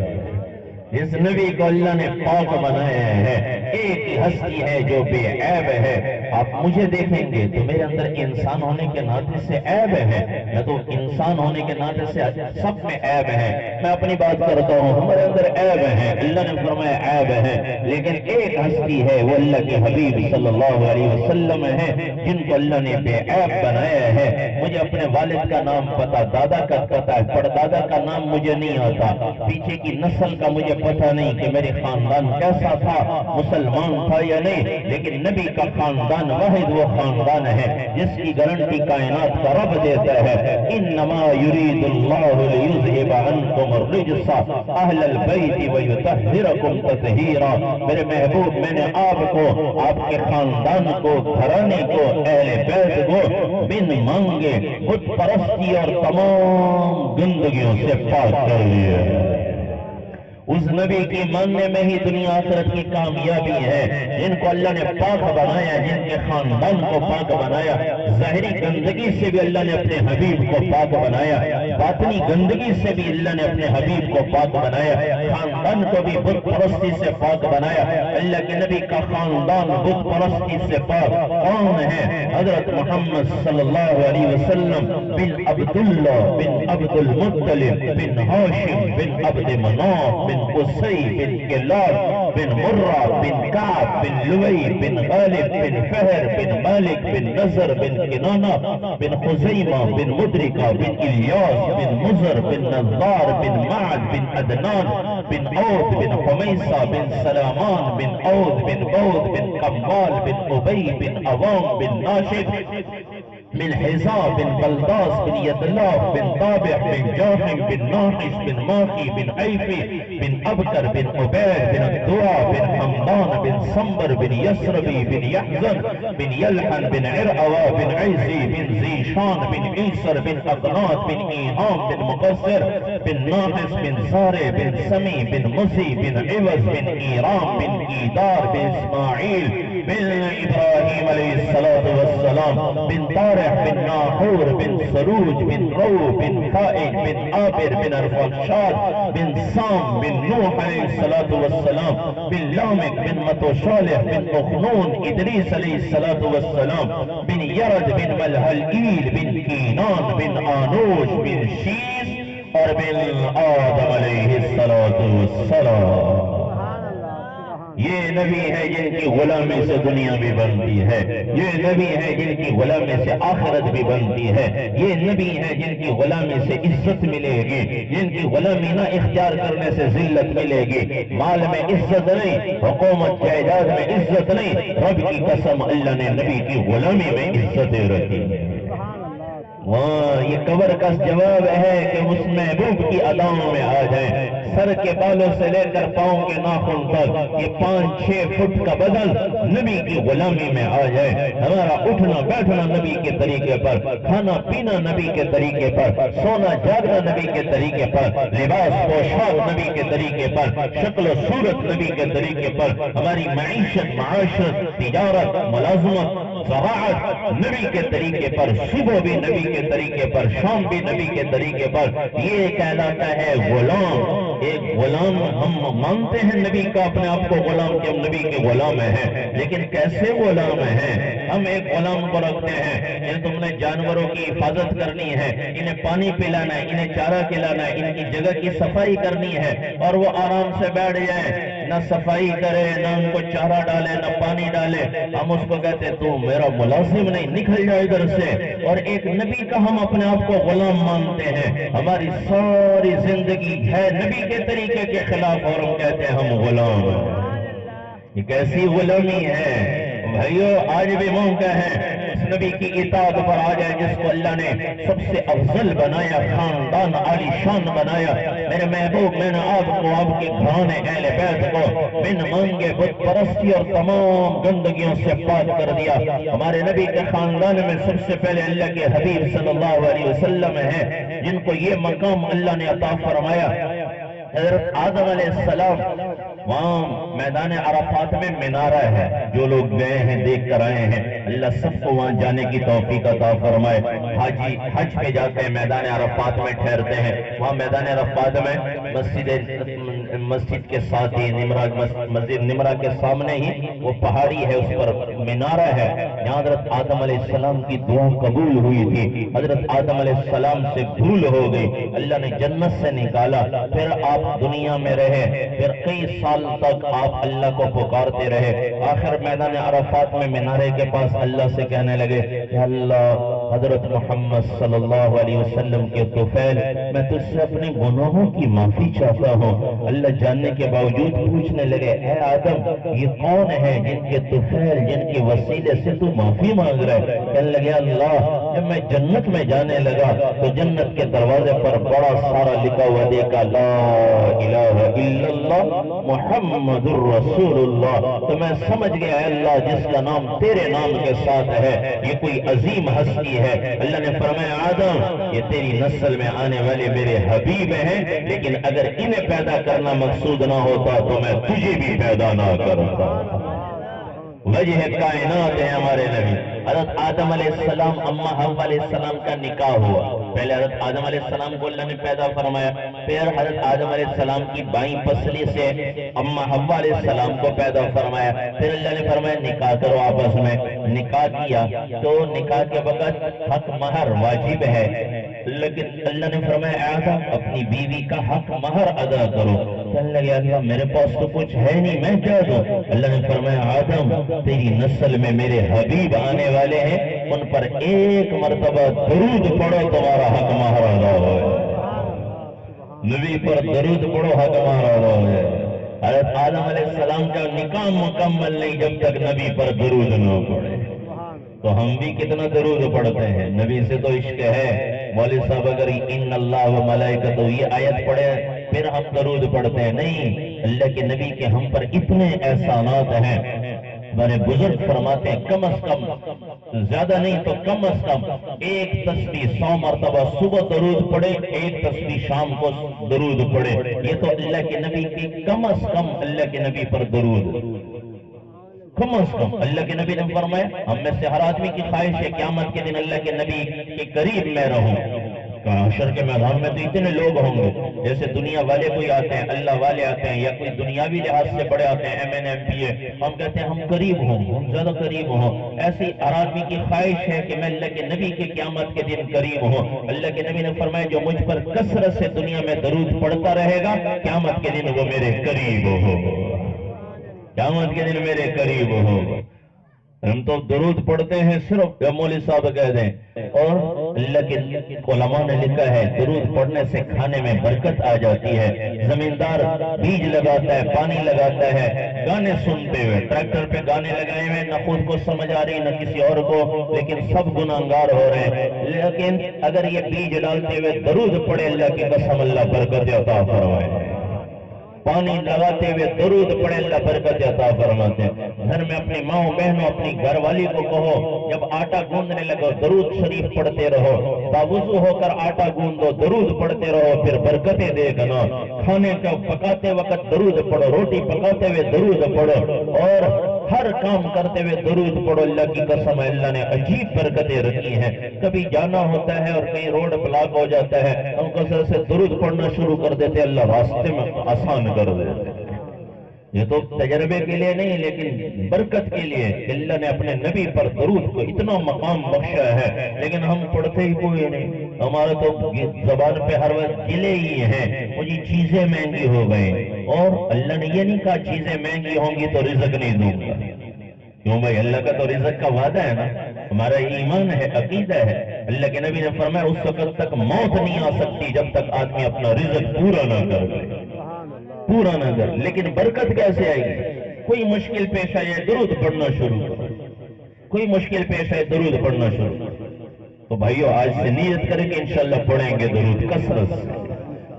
اس نبی کو اللہ نے پاک بنایا ہے، ایک ہی ہستی ہے جو بے عیب ہے۔ آپ مجھے دیکھیں گے تو میرے اندر انسان ہونے کے ناطے سے عیب ہے، میں تو انسان ہونے کے ناطے سے سب میں عیب ہے، میں اپنی بات کرتا ہوں، ہمارے اندر عیب ہے، اللہ نے فرمایا عیب ہے، لیکن ایک ہستی ہے، وہ اللہ کے حبیب صلی اللہ علیہ وسلم ہے، جن کو اللہ نے بے عیب بنایا ہے۔ مجھے اپنے والد کا نام پتا، دادا کا پتا ہے، پردادا کا نام مجھے نہیں آتا، پیچھے کی نسل کا مجھے پتہ نہیں کہ میرے خاندان کیسا تھا، مسلمان تھا یا نہیں، لیکن نبی کا خاندان واحد وہ خاندان ہے جس کی گارنٹی کائنات کا رب دیتا ہے۔ انما یرید اللہ لیذھب عنکم الرجس اہل البیت ویطہرکم تطہیرا۔ میرے محبوب، میں نے آپ کو، آپ کے خاندان کو، گھرانے کو، اہل بیت کو بن مانگے بت پرستی اور تمام گندگیوں سے پاک کر دیا۔ اس نبی کی ماننے میں ہی دنیا آخرت کی کامیابی ہے۔ جن کو اللہ نے پاک بنایا، جن کے خاندان کو پاک بنایا، ظاہری گندگی سے بھی اللہ نے اپنے حبیب کو پاک بنایا، باطنی گندگی سے بھی اللہ نے اپنے حبیب کو پاک بنایا، خاندان کو بھی بت پرستی سے پاک بنایا۔ اللہ کے نبی کا خاندان بت پرستی سے پاک کون ہے؟ حضرت محمد صلی اللہ علیہ وسلم بن عبداللہ بن عبد المطلب بن ہاشم بن عبد مناف بن قصی بن کلاب بن مرہ بن کعب بن لوی بن غالب بن فہر بن مالک بن نظر بن کنانہ بن خزیمہ بن مدرکہ بن الیاس بن مزر بن نظار بن معد بن عدنان بن عود بن حمیسہ بن سلامان بن عود بن بود بن قمال بن عبی بن عوام بن ناشد بن حزاب بن بلداس بن یدلاف بن طابع بن جاحم بن ناحش بن ماخی بن عیفی بن ابکر بن عبید بن الدعا بن حمدان بن صنبر بن یسربی بن یحزن بن یلحن بن عرعوا بن عیزی بن زیشان بن عیسر بن اقنات بن ایہام بن مقصر بن ناحس بن زارع بن سمی بن مزی بن عوض بن ایرام بن ایدار بن اسماعیل بن ابراہیم علیہ السلام بن طارح بن ناحور بن سروج بن رو بن فائق بن عابر بن ارفاقشاد بن سام بن نوح علیہ السلام بن لامک بن متوشالح بن اخنون ادریس علیہ السلام بن یرد بن ملحلئیل بن کینان بن آنوش بن شیس اور بن آدم علیہ السلام۔ یہ نبی ہے جن کی غلامی سے دنیا بھی بنتی ہے، یہ نبی ہے جن کی غلامی سے آخرت بھی بنتی ہے، یہ نبی ہے جن کی غلامی سے عزت ملے گی، جن کی غلامی نہ اختیار کرنے سے ذلت ملے گی، مال میں عزت نہیں، حکومت جائیداد میں عزت نہیں، رب کی قسم اللہ نے نبی کی غلامی میں عزت رکھی ہے۔ وہاں یہ کور کا جواب ہے کہ اس محبوب کی اداؤں میں آ جائیں، سر کے بالوں سے لے کر پاؤں کے ناخن تک یہ 5-6 فٹ کا بدن نبی کی غلامی میں آ جائے، ہمارا اٹھنا بیٹھنا نبی کے طریقے پر، کھانا پینا نبی کے طریقے پر، سونا جاگنا نبی کے طریقے پر، لباس پوشاک نبی کے طریقے پر، شکل و صورت نبی کے طریقے پر، ہماری معیشت معاشرت تجارت ملازمت زراعت نبی کے طریقے پر، صبح بھی نبی کے طریقے پر، شام بھی نبی کے طریقے پر، یہ کہلاتا ہے غلام۔ ایک غلام ہم مانتے ہیں نبی کا اپنے آپ کو غلام کہ ہم نبی کے غلام ہیں، لیکن کیسے غلام ہیں؟ ہم ایک غلام کو رکھتے ہیں کہ تم نے جانوروں کی حفاظت کرنی ہے، انہیں پانی پلانا ہے، انہیں چارہ کھلانا ہے، ان کی جگہ کی صفائی کرنی ہے، اور وہ آرام سے بیٹھ جائیں، نہ صفائی کرے، نہ ان کو چارہ ڈالے، نہ پانی ڈالے، ہم اس کو کہتے ہیں تو میرا ملازم نہیں، نکل جائے ادھر سے۔ اور ایک نبی کا ہم اپنے آپ کو غلام مانتے ہیں، ہماری ساری زندگی ہے نبی کے طریقے کے خلاف اور ہم کہتے ہیں ہم غلام ہیں۔ یہ کیسی غلامی ہے بھائیو؟ آج بھی موقع ہے اس نبی کی اطاعت پر آ جائے جس کو اللہ نے سب سے افضل بنایا، خاندان عالی شان بنایا۔ میرے محبوب میں نے آپ کو، آپ کے گھرانے اہل بیت کو بن مانگے بت پرستی اور تمام گندگیوں سے پاک کر دیا۔ ہمارے نبی کے خاندان میں سب سے پہلے اللہ کے حبیب صلی اللہ علیہ وسلم ہیں جن کو یہ مقام اللہ نے عطا فرمایا۔ حضرت آدم علیہ السلام، وہاں میدان عرفات میں منارہ ہے، جو لوگ گئے ہیں دیکھ کر آئے ہیں، اللہ سب کو وہاں جانے کی توفیق عطا فرمائے۔ حاجی حج پہ جاتے ہیں، میدان عرفات میں ٹھہرتے ہیں، وہاں میدان عرفات میں مسجد کے ساتھ ہی مسجد نمرہ کے سامنے ہی وہ پہاڑی ہے، اس پر منارہ ہے، یہاں حضرت آدم علیہ السلام کی دعا قبول ہوئی تھی۔ حضرت آدم علیہ السلام سے بھول ہو گئی، اللہ نے جنت سے نکالا، پھر آپ دنیا میں رہے، پھر کئی سال تک آپ اللہ کو پکارتے رہے، آخر میدان عرفات میں منارے کے پاس اللہ سے کہنے لگے کہ اللہ، حضرت محمد صلی اللہ علیہ وسلم کے طفیل، میں تجھ سے اپنے گناہوں کی معافی چاہتا ہوں۔ اللہ جاننے کے باوجود پوچھنے لگے، اے آدم یہ کون ہے جن کے طفیل، جن کے وسیلے سے تو معافی مانگ رہا ہے؟ کہنے لگے اللہ، جب میں جنت میں جانے لگا تو جنت کے دروازے پر بڑا سارا لکھا ہوا دیکھا، لا الہ الا اللہ محمد الرسول اللہ، تو میں سمجھ گیا ہے اللہ جس کا نام تیرے نام کے ساتھ ہے یہ کوئی عظیم ہستی ہے۔ اللہ نے فرمایا آدم، یہ تیری نسل میں آنے والے میرے حبیب ہیں، لیکن اگر انہیں پیدا کرنا مقصود نہ ہوتا تو میں تجھے بھی پیدا نہ کرتا۔ وجہ کائنات ہے ہمارے نبی۔ حضرت آدم علیہ السلام، اماں حوا علیہ السلام کا نکاح ہوا، پہلے حضرت آدم علیہ السلام کو اللہ نے پیدا فرمایا، پھر حضرت آدم علیہ السلام کی بائیں پسلی سے اماں حوا علیہ السلام کو پیدا فرمایا، پھر اللہ نے فرمایا نکاح کرو آپس میں، نکاح کیا تو نکاح کے وقت حق مہر واجب ہے، لیکن اللہ نے فرمایا آدم اپنی بیوی کا حق مہر ادا کرو۔ کہنے لگے اللہ میرے پاس تو کچھ ہے نہیں، میں کیا دوں؟ اللہ نے فرمایا آدم تیری نسل میں میرے حبیب آنے والے ہیں، ان پر ایک مرتبہ درود پڑھو تمہارا حق مہر ادا ہو جائے۔ نبی پر درود پڑھو حق مہر ادا ہو جائے۔ حضرت آدم علیہ السلام کا نکاح مکمل نہیں جب تک نبی پر درود نہ پڑھے۔ تو ہم بھی کتنا درود پڑھتے ہیں، نبی سے تو عشق ہے۔ مولوی صاحب اگر ان اللہ و ملائکتہ یہ آیت پڑھے پھر ہم درود پڑھتے ہیں، نہیں، اللہ کے نبی کے ہم پر اتنے احسانات ہیں۔ ہمارے بزرگ فرماتے ہیں کم از کم، زیادہ نہیں تو کم از کم ایک تسبیح 100 مرتبہ صبح درود پڑھے، ایک تسبیح شام کو درود پڑھے، یہ تو اللہ کے نبی کی کم از کم اللہ کے نبی پر درود، کم از کم۔ اللہ کے نبی نے فرمایا ہم میں سے ہر آدمی کی خواہش ہے قیامت کے دن اللہ کے نبی کے قریب میں رہوں۔ حشر کے میدان میں تو اتنے لوگ ہوں گے، جیسے دنیا والے کوئی آتے ہیں، اللہ والے آتے ہیں، یا کوئی دنیاوی لحاظ سے بڑے آتے ہیں، ایم این ایم پی اے، ہم کہتے ہیں ہم قریب ہوں، ہم زیادہ قریب ہوں۔ ایسی ہر آدمی کی خواہش ہے کہ میں اللہ کے نبی کے قیامت کے دن قریب ہوں۔ اللہ کے نبی نے فرمایا جو مجھ پر کثرت سے دنیا میں درود پڑھتا رہے گا قیامت کے دن وہ میرے قریب ہو، قیامت کے دن میرے قریب ہو۔ ہم تو درود پڑھتے ہیں صرف جب مولوی صاحب کہہ دیں، اور اللہ کے علماء نے لکھا ہے درود پڑھنے سے کھانے میں برکت آ جاتی ہے۔ زمیندار بیج لگاتا ہے، پانی لگاتا ہے، گانے سنتے ہوئے، ٹریکٹر پہ گانے لگائے ہوئے، نہ خود کو سمجھ آ رہی نہ کسی اور کو، لیکن سب گناہگار ہو رہے ہیں۔ لیکن اگر یہ بیج ڈالتے ہوئے درود پڑھے، اللہ کی قسم اللہ برکت عطا فرمائے۔ پانی لگاتے ہوئے درود پڑھے، اللہ برکت عطا فرماتے ہیں۔ گھر میں اپنی ماں بہنوں اپنی گھر والی کو کہو جب آٹا گوندنے لگو درود شریف پڑھتے رہو، باوضو ہو کر آٹا گوندو درود پڑھتے رہو، پھر برکتیں دیکھنا۔ کھانے کا پکاتے وقت درود پڑھو، روٹی پکاتے ہوئے درود پڑھو، اور ہر کام کرتے ہوئے درود پڑھو۔ اللہ کی قسم اللہ نے عجیب برکتیں رکھی ہیں۔ کبھی جانا ہوتا ہے اور کہیں روڈ بلاک ہو جاتا ہے، ہم کثرت سے درود پڑھنا شروع کر دیتے، اللہ راستے میں آسان کر دیتے۔ یہ تو تجربے کے لیے نہیں لیکن برکت کے لیے اللہ نے اپنے نبی پر درود کو اتنا مقام بخشا ہے، لیکن ہم پڑھتے ہی کوئی نہیں۔ ہمارا تو زبان پہ ہر وقت گلے ہی ہیں، مجھے چیزیں مہنگی ہو گئی، اور اللہ نے یہ نہیں کہا چیزیں مہنگی ہوں گی تو رزق نہیں دوں گا۔ کیوں بھائی، اللہ کا تو رزق کا وعدہ ہے نا، ہمارا ایمان ہے، عقیدہ ہے۔ اللہ کے نبی نے فرمایا اس وقت تک موت نہیں آ سکتی جب تک آدمی اپنا رزق پورا نہ کر دے، پورا نہ کر۔ لیکن برکت کیسے آئے گی؟ کوئی مشکل پیش آئے درود پڑھنا شروع کرو، کوئی مشکل پیش آئے درود پڑھنا شروع کرو۔ تو بھائیو آج سے نیت کریں کہ انشاءاللہ پڑھیں گے درود کثرت سے،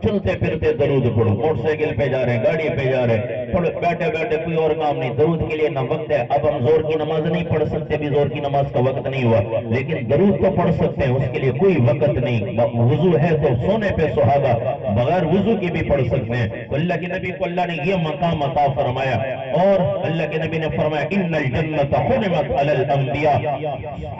چلتے پھرتے درود پڑھو، موٹر سائیکل پہ جا رہے ہیں، گاڑی پہ جا رہے ہیں، پڑھو، بیٹھے بیٹھے کوئی اور کام نہیں، درود کے لیے نہ وقت ہے۔ اب ہم زور کی نماز نہیں پڑھ سکتے، بھی زور کی نماز کا وقت نہیں ہوا، لیکن درود تو پڑھ سکتے ہیں، اس کے لیے کوئی وقت نہیں۔ وضو ہے تو سونے پہ سہاگا، بغیر وضو کی بھی پڑھ سکتے ہیں۔ اللہ کے نبی کو اللہ نے یہ مقام عطا فرمایا، اور اللہ کے نبی نے فرمایا ان الجنت حرمت علی الانبیاء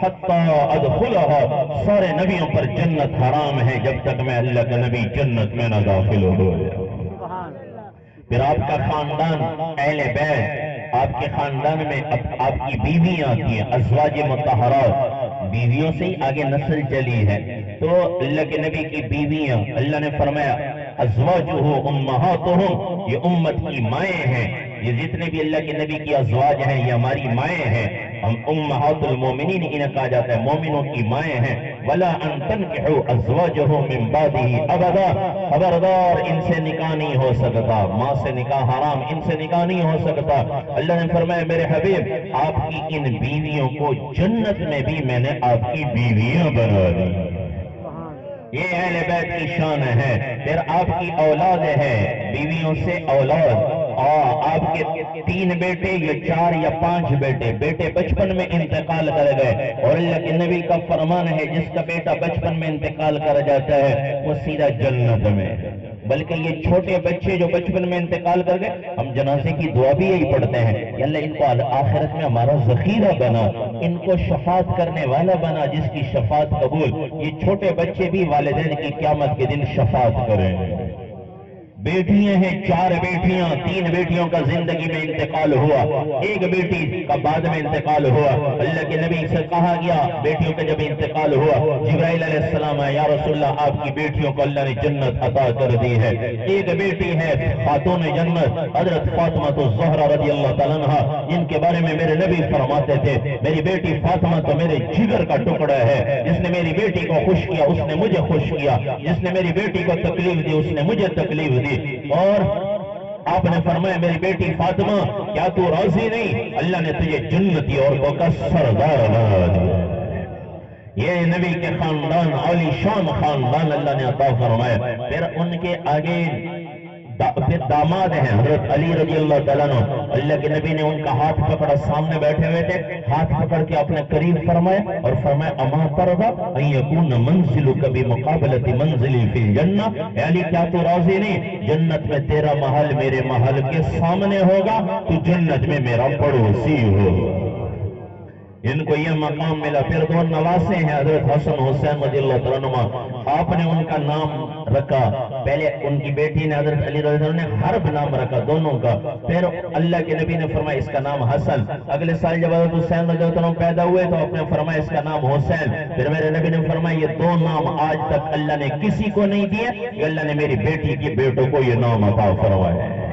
حتی ادخلها، سارے نبیوں پر جنت حرام ہے جب تک میں اللہ کا نبی جنت میں نہ داخل ہو جائے۔ پھر آپ کا خاندان اہل بیت، آپ کے خاندان میں آپ کی بیویاں آتی ہیں، ازواج مطہرات، بیویوں سے ہی آگے نسل چلی ہے۔ تو اللہ کے نبی کی بیویاں، اللہ نے فرمایا ازواجہ امہاتہم، یہ امت کی مائیں ہیں، یہ جتنے بھی اللہ کے نبی کی ازواج ہیں یہ ہماری مائیں ہیں۔ ہم امہات المومنین انہیں کہا جاتا ہے، مومنوں کی مائیں ہیں۔ وَلَا أَن تَنْكِحُوا أَزْوَاجَهُ مِن بَعْدِهِ أَبَدًا، خبردار ان سے نکاح نہیں ہو سکتا، ماں سے نکاح حرام، ان سے نکاح نہیں ہو سکتا۔ اللہ نے فرمایا میرے حبیب آپ کی ان بیویوں کو جنت میں بھی میں نے آپ کی بیویاں بنا دی۔ یہ اہل بیت کی شان ہے۔ پھر آپ کی اولاد ہے، بیویوں سے اولاد، آپ کے 3 بیٹے یا 4 یا 5 بیٹے، بیٹے بچپن میں انتقال کر گئے، اور اللہ کے نبی کا فرمان ہے جس کا بیٹا بچپن میں انتقال کر جاتا ہے وہ سیدھا جنت میں۔ بلکہ یہ چھوٹے بچے جو بچپن میں انتقال کر گئے، ہم جنازے کی دعا بھی یہی پڑھتے ہیں کہ اللہ ان کو آخرت میں ہمارا ذخیرہ بنا، ان کو شفاعت کرنے والا بنا جس کی شفاعت قبول۔ یہ چھوٹے بچے بھی والدین کی قیامت کے دن شفاعت کریں۔ بیٹیاں ہیں 4 بیٹیاں، 3 بیٹیوں کا زندگی میں انتقال ہوا، 1 بیٹی کا بعد میں انتقال ہوا۔ اللہ کے نبی سے کہا گیا بیٹیوں کا جب انتقال ہوا، جبرائیل علیہ السلام ہے، یا رسول اللہ آپ کی بیٹیوں کو اللہ نے جنت عطا کر دی ہے۔ 1 بیٹی ہے خاتون جنت حضرت فاطمہ الزہرا رضی اللہ تعالیٰ عنہا، جن کے بارے میں میرے نبی فرماتے تھے میری بیٹی فاطمہ تو میرے جگر کا ٹکڑا ہے، جس نے میری بیٹی کو خوش کیا اس نے مجھے خوش کیا، جس نے میری بیٹی کو تکلیف دی اس نے مجھے تکلیف دی۔ اور آپ نے فرمایا میری بیٹی فاطمہ کیا تو راضی نہیں، اللہ نے تجھے جنتی عورتوں کا سردار بنا دیا۔ یہ نبی کے خاندان عالی شان خاندان اللہ نے عطا فرمایا۔ پھر ان کے آگے پھر داماد ہیں حضرت علی رضی اللہ تعالیٰ عنہ، اللہ کے نبی نے ان کا ہاتھ پکڑا، سامنے بیٹھے ہوئے تھے، ہاتھ پکڑ کے اپنے قریب فرمایا اور فرمایا اما ترضى ان يكون منزلك بمقابلة منزلي في الجنة، اے علی کیا تو راضی نہیں جنت میں تیرا محل میرے محل کے سامنے ہوگا، تو جنت میں میرا پڑوسی ہو۔ ان کو یہ مقام ملا۔ پھر 2 نواسے ہیں حضرت حسن حسین رضی اللہ تعالیٰ عنہ، آپ نے ان کا نام رکھا، پہلے ان کی بیٹی نے حضرت علی رضی اللہ عنہ نے حرب نام رکھا دونوں کا، پھر اللہ کے نبی نے فرمایا اس کا نام حسن۔ اگلے سال جب حضرت حسین رضی اللہ عنہ پیدا ہوئے تو آپ نے فرمایا اس کا نام حسین۔ پھر میرے نبی نے فرمایا یہ 2 نام آج تک اللہ نے کسی کو نہیں دیے، کہ اللہ نے میری بیٹی کی بیٹوں کو یہ نام عطا فرمایا ہے۔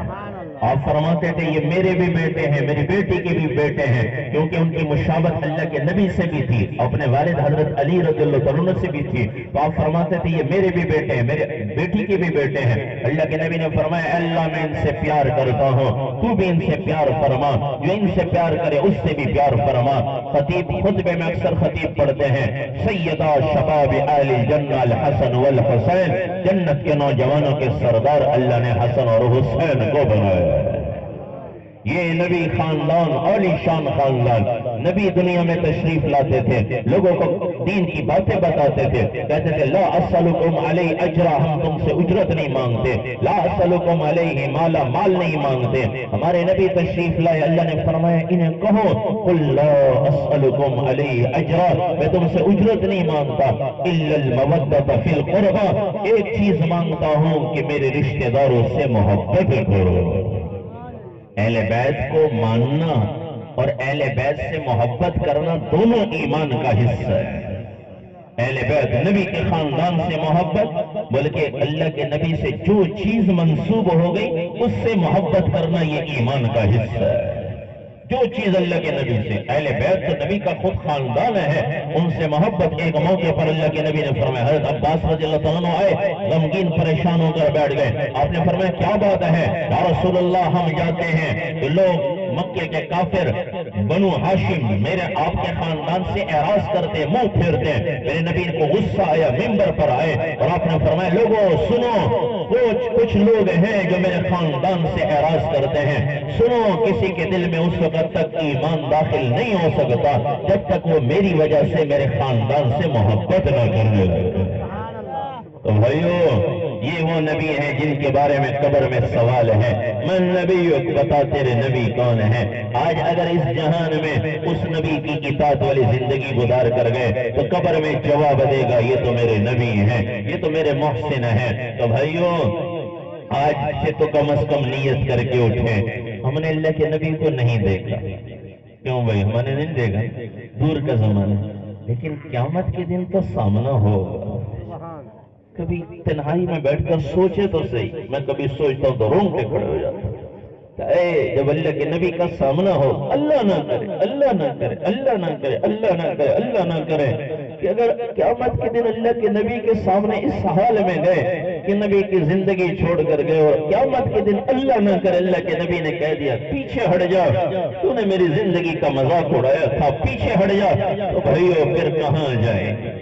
آپ فرماتے تھے یہ میرے بھی بیٹے ہیں، میری بیٹی کے بھی بیٹے ہیں، کیونکہ ان کی مشابہت اللہ کے نبی سے بھی تھی، اپنے والد حضرت علی رضی اللہ عنہ سے بھی تھی، تو آپ فرماتے تھے یہ میرے بھی بیٹے ہیں، میرے بیٹی کے بھی بیٹے ہیں۔ اللہ کے نبی نے فرمایا اللہ میں ان سے پیار کرتا ہوں، تو بھی ان سے پیار فرما، جو ان سے پیار کرے اس سے بھی پیار فرما۔ خطیب خطبے میں اکثر خطیب پڑھتے ہیں سیدہ شباب اہل الجنہ الحسن والحسین، جنت کے نوجوانوں کے سردار اللہ نے حسن اور حسین کو بنایا ہے۔ یہ نبی خاندان عالی شان خاندان، نبی دنیا میں تشریف لاتے تھے، لوگوں کو دین کی باتیں بتاتے تھے، کہتے تھے لا اسألکم علیہ اجرا، ہم تم سے اجرت نہیں مانگتے، لا اسألکم علیہ مالا، مال نہیں مانگتے۔ ہمارے نبی تشریف لائے، اللہ نے فرمایا انہیں کہو قل لا اسألکم علیہ اجرا، میں تم سے اجرت نہیں مانگتا، الا المودۃ فی القربى، ایک چیز مانگتا ہوں کہ میرے رشتہ داروں سے محبت کرو۔ اہل بیت کو ماننا اور اہل بیت سے محبت کرنا دونوں ایمان کا حصہ ہے۔ اہل بیت نبی کے خاندان سے محبت، بلکہ اللہ کے نبی سے جو چیز منسوب ہو گئی اس سے محبت کرنا یہ ایمان کا حصہ ہے۔ جو چیز اللہ کے نبی سے، اہل بیت تو نبی کا خود خاندان ہے، ان سے محبت۔ ایک موقع پر اللہ کے نبی نے فرمایا، حضرت عباس رضی اللہ عنہ آئے، غمگین پریشان ہو کر بیٹھ گئے، آپ نے فرمایا کیا بات ہے؟ یا رسول اللہ ہم جاتے ہیں تو لوگ مکے کے کافر بنو ہاشم میرے آپ کے خاندان سے اعراض کرتے، منہ پھیرتے، میرے نبی کو غصہ آیا، ممبر پر آئے اور آپ نے فرمایا لوگوں سنو، کچھ لوگ ہیں جو میرے خاندان سے اعراض کرتے ہیں، سنو کسی کے دل میں اس وقت تک ایمان داخل نہیں ہو سکتا جب تک وہ میری وجہ سے میرے خاندان سے محبت نہ کرنے لگے۔ تو بھائیو یہ وہ نبی ہیں جن کے بارے میں قبر میں سوال ہے، من نبیک، بتا تیرے نبی کون ہے؟ آج اگر اس جہان میں اس نبی کی اطاعت والی زندگی گزار کر گئے تو قبر میں جواب دے گا یہ تو میرے نبی ہیں، یہ تو میرے محسن ہیں۔ تو بھائیو آج سے تو کم از کم نیت کر کے اٹھیں، ہم نے اللہ کے نبی کو نہیں دیکھا، کیوں بھائی ہم نے نہیں دیکھا، دور کا زمانہ، لیکن قیامت کے دن تو سامنا ہوگا۔ کبھی تنہائی میں بیٹھ کر سوچے تو صحیح، میں کبھی سوچتا ہوں تو رونگٹے کھڑے ہو جاتا ہوں کہ اے جب اللہ کے نبی کا سامنا ہو، اللہ نہ کرے، اللہ نہ کرے، اللہ نہ کرے، اللہ نہ کرے، اللہ نہ کرے، کہ اگر قیامت کے دن اللہ کے نبی کے سامنے اس حال میں گئے کہ نبی کی زندگی چھوڑ کر گئے اور قیامت کے دن اللہ نہ کرے اللہ کے نبی نے کہہ دیا پیچھے ہٹ جا، تو نے میری زندگی کا مذاق اڑایا تھا، پیچھے ہٹ جا، تو بھائیو پھر کہاں جائیں گے؟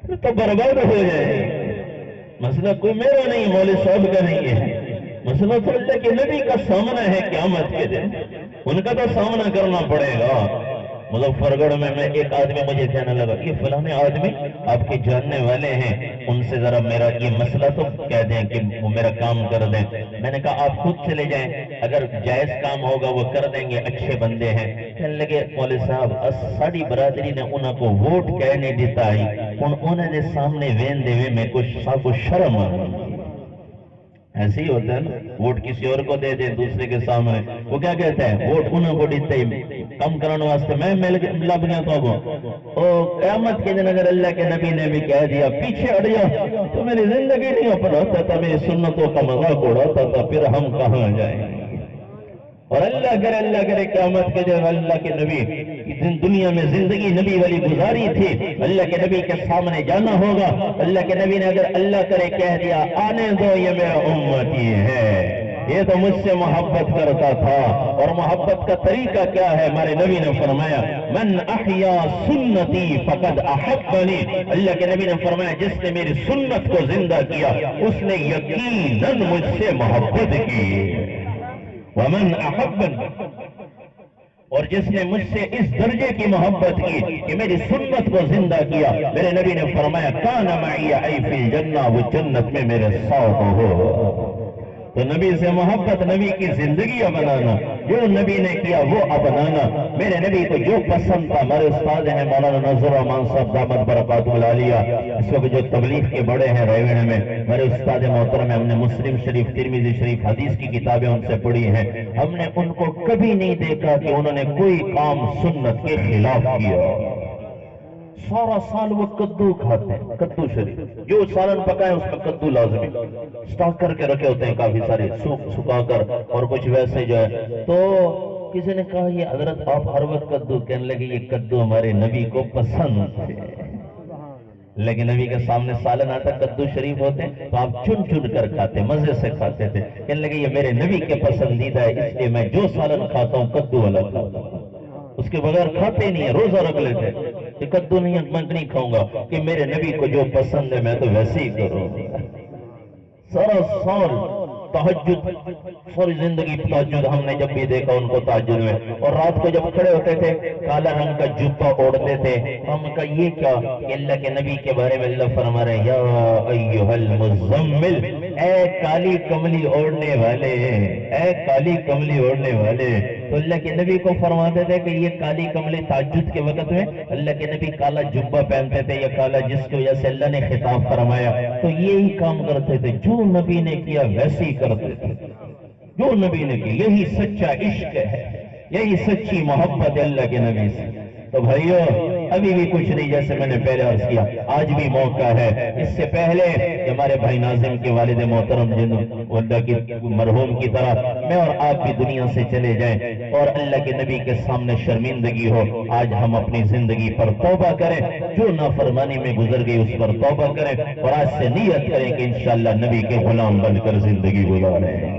پھر تو برباد ہو جائے۔ مسئلہ کوئی میرا نہیں، مولوی صاحب کا نہیں ہے، مسئلہ تو اللہ کے نبی کا سامنا ہے قیامت کے دن، ان کا تو سامنا کرنا پڑے گا۔ مظفر گڑھ میں ایک آدمی مجھے کہنے لگا کہ فلانے آدمی آپ کے جاننے والے ہیں، ان سے ذرا میرا یہ مسئلہ تو کہہ دیں کہ وہ میرا کام کر دیں۔ میں نے کہا آپ خود چلے جائیں، اگر جائز کام ہوگا وہ کر دیں گے، اچھے بندے ہیں۔ کہنے لگے مولوی صاحب ساری برادری نے انہوں کو ووٹ کہنے دیتا ہے، انہوں نے سامنے وین دے میں کچھ سب شرم آئی۔ ایسے ہی ہوتا ہے نا، ووٹ کسی اور کو دے دیں دوسرے کے سامنے، وہ کیا کہتا ہے ووٹ انہوں کو دیتے ہی کم کرنے واسطے میں لب گیا تو قیامت کے دن اگر اللہ کے نبی نے بھی کہہ دیا پیچھے ہٹ جا، تو میری زندگی نہیں اپناتا تھا، میری سنتوں کا مذاق اڑاتا تھا، پھر ہم کہاں جائیں گے؟ اور اللہ کرے قیامت کے دن اللہ کے نبی دنیا میں زندگی نبی والی گزاری تھی، اللہ کے نبی کے سامنے جانا ہوگا، اللہ کے نبی نے اگر اللہ کرے کہہ دیا آنے دو یہ میرا امتی ہے، یہ تو مجھ سے محبت کرتا تھا۔ اور محبت کا طریقہ کیا ہے؟ ہمارے نبی نے فرمایا من احیا سنتی فقد احبنی، اللہ کے نبی نے فرمایا جس نے میری سنت کو زندہ کیا اس نے یقیناً مجھ سے محبت کی، ومن احبنی، اور جس نے مجھ سے اس درجے کی محبت کی کہ میری سنت کو زندہ کیا، میرے نبی نے فرمایا کان معی ای فی الجنہ، وہ جنت میں میرے ساتھ ہو۔ تو نبی سے محبت، نبی کی زندگی بنانا، جو نبی نے کیا وہ اپنانا، میرے نبی کو جو پسند تھا۔ ہمارے استاد ہیں مولانا نذر الرحمان صاحب دامت برکاتہ العالیہ، اس وقت جو تبلیغ کے بڑے ہیں ریوڑے میں، ہمارے استاد محترم ہیں، ہم نے مسلم شریف، ترمذی شریف حدیث کی کتابیں ان سے پڑھی ہیں، ہم نے ان کو کبھی نہیں دیکھا کہ انہوں نے کوئی کام سنت کے خلاف کیا۔ سارا سال وہ کدو کھاتے ہیں، کدو شریف، جو سالن پکائے اس کا کدو لازمی، سٹاک کر کے رکھے ہوتے ہیں کافی سارے سکھا کر، اور کچھ ویسے جو ہے۔ تو کسی نے کہا یہ حضرت آپ ہر وقت کدو، کہنے لگے یہ کدو ہمارے نبی کو پسند تھے، لیکن نبی کے سامنے سالن آتا کدو شریف ہوتے تو آپ چن چن کر کھاتے، مزے سے کھاتے تھے۔ کہنے لگے یہ میرے نبی کے پسندیدہ ہے، اس لیے میں جو سالن کھاتا ہوں کدو والا کھاتا ہوں، اس کے بغیر کھاتے نہیں ہیں، روزہ رکھ لیتے کہ کدو نہیں کھاؤں گا، کہ میرے نبی کو جو پسند ہے میں تو ویسے ہی کروں گا۔ سارا سال تہجد، ساری زندگی تہجد، ہم نے جب بھی دیکھا ان کو تہجد میں، اور رات کو جب کھڑے ہوتے تھے کالا رنگ کا جبہ اوڑھتے تھے، ہم کا یہ کیا؟ کہ اللہ کے نبی کے بارے میں اللہ فرما رہے ہیں یا ایھا المزمل، اے کالی کملی اوڑھنے والے، اے کالی کملی اوڑھنے والے۔ تو اللہ کے نبی کو فرماتے تھے کہ یہ کالی کملی تہجد کے وقت میں اللہ کے نبی کالا جبہ پہنتے تھے یا کالا، جس کی وجہ سے اللہ نے خطاب فرمایا، تو یہی کام کرتے تھے، جو نبی نے کیا ویسے ہی کرتے تھے، جو نبی نے کیا۔ یہی سچا عشق ہے، یہی سچی محبت ہے اللہ کے نبی سے۔ تو بھائیو ابھی بھی کچھ نہیں، جیسے میں نے پہلے عرض کیا، آج بھی موقع ہے۔ اس سے پہلے کہ ہمارے بھائی ناظم کے والد محترم اللہ کی مرحوم کی طرح میں اور آپ بھی دنیا سے چلے جائیں اور اللہ کے نبی کے سامنے شرمندگی ہو، آج ہم اپنی زندگی پر توبہ کریں، جو نافرمانی میں گزر گئی اس پر توبہ کریں، اور آج سے نیت کریں کہ انشاءاللہ نبی کے غلام بن کر زندگی گزاریں،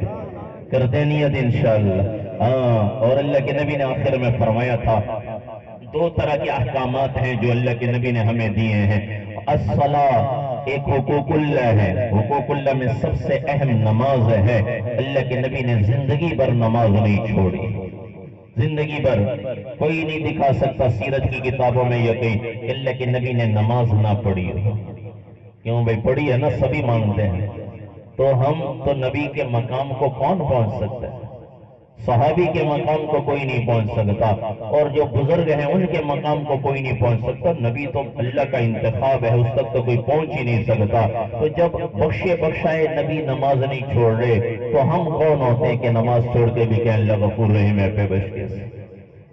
کرتے نیت انشاءاللہ۔ اور اللہ کے نبی نے آخر میں فرمایا تھا، دو طرح کے احکامات ہیں جو اللہ کے نبی نے ہمیں دیے ہیں۔ الصلاۃ ایک حقوق اللہ ہے، حقوق اللہ میں سب سے اہم نماز ہے۔ اللہ کے نبی نے زندگی بھر نماز نہیں چھوڑی، زندگی بھر کوئی نہیں دکھا سکتا سیرت کی کتابوں میں یا کہیں کہ اللہ کے نبی نے نماز نہ پڑھی ہو۔ کیوں بھائی؟ پڑھی ہے نا، سبھی مانتے ہیں، تو ہم تو نبی کے مقام کو کون پہنچ سکتا ہے؟ صحابی کے مقام کو کوئی نہیں پہنچ سکتا، اور جو بزرگ ہیں ان کے مقام کو کوئی نہیں پہنچ سکتا۔ نبی تو اللہ کا انتخاب ہے، اس تک تو کوئی پہنچ ہی نہیں سکتا۔ تو جب بخشے بخشائے نبی نماز نہیں چھوڑ رہے تو ہم کون ہوتے ہیں کہ نماز چھوڑ کے بھی کہ اللہ غفور رحیم ہے پہ بچ کے سے۔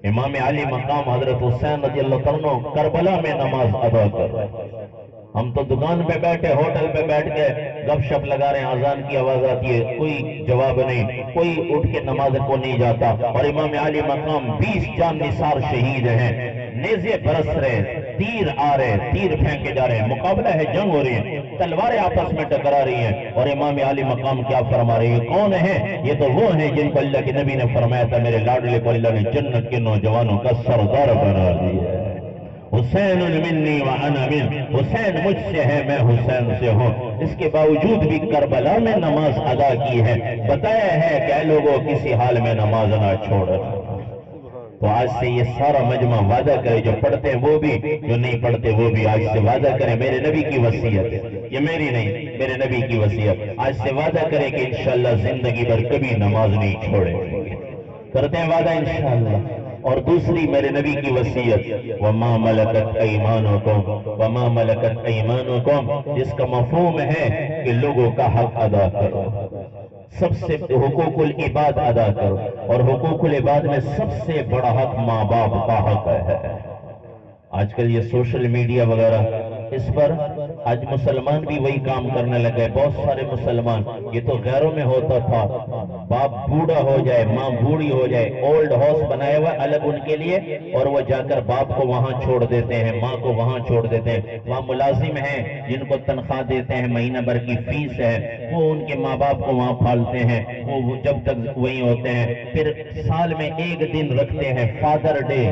امام علی مقام حضرت حسین رضی اللہ عنہ کربلا میں نماز ادا کر رہے ہیں، ہم تو دکان پہ بیٹھے، ہوٹل پہ بیٹھ کے گپ شپ لگا رہے ہیں، اذان کی آواز آتی ہے، کوئی جواب نہیں، کوئی اٹھ کے نماز کو نہیں جاتا، اور امام علی مقام 20 جان نثار شہید ہیں، نیزے برس رہے، تیر آ رہے، تیر پھینکے جا رہے ہیں، مقابلہ ہے، جنگ ہو رہی ہے، تلواریں آپس میں ٹکرا رہی ہیں، اور امام علی مقام کیا فرما رہے ہیں؟ کون ہیں؟ یہ تو وہ ہیں جن کو اللہ کے نبی نے فرمایا تھا میرے لاڈلے کو اللہ نے جنت کے نوجوانوں کا سردار بنا دیا ہے۔ حسین منی وانا من، حسین مجھ سے ہے، میں حسین سے ہوں۔ اس کے باوجود بھی کربلا میں نماز ادا کی ہے، بتایا ہے کہ اے لوگوں کسی حال میں نماز نہ چھوڑنا۔ تو آج سے یہ سارا مجمع وعدہ کرے، جو پڑھتے ہیں وہ بھی، جو نہیں پڑھتے وہ بھی آج سے وعدہ کریں، میرے نبی کی وصیت ہے یہ، میری نہیں، میرے نبی کی وصیت، آج سے وعدہ کریں کہ انشاءاللہ زندگی بھر کبھی نماز نہیں چھوڑیں گے، کرتے ہیں وعدہ انشاءاللہ۔ اور دوسری میرے نبی کی وصیت، وَمَا مَلَكَتْ أَيْمَانُكُمْ، وَمَا مَلَكَتْ أَيْمَانُكُمْ، جس کا مفہوم ہے کہ لوگوں کا حق ادا کرو، سب سے حقوق العباد ادا کرو، اور حقوق العباد میں سب سے بڑا حق ماں باپ کا حق ہے۔ آج کل یہ سوشل میڈیا وغیرہ، اس پر آج مسلمان بھی وہی کام کرنے لگے، بہت سارے مسلمان، یہ تو غیروں میں ہوتا تھا، باپ بوڑھا ہو جائے، ماں بوڑھی ہو جائے، اولڈ ہاؤس بنایا ہوا الگ ان کے لیے، اور وہ جا کر باپ کو وہاں چھوڑ دیتے ہیں، ماں کو وہاں چھوڑ دیتے ہیں۔ وہاں ملازم ہیں جن کو تنخواہ دیتے ہیں، مہینہ بھر کی فیس ہے، وہ ان کے ماں باپ کو وہاں پالتے ہیں، وہ جب تک وہی ہوتے ہیں۔ پھر سال میں ایک دن رکھتے ہیں فادر ڈے،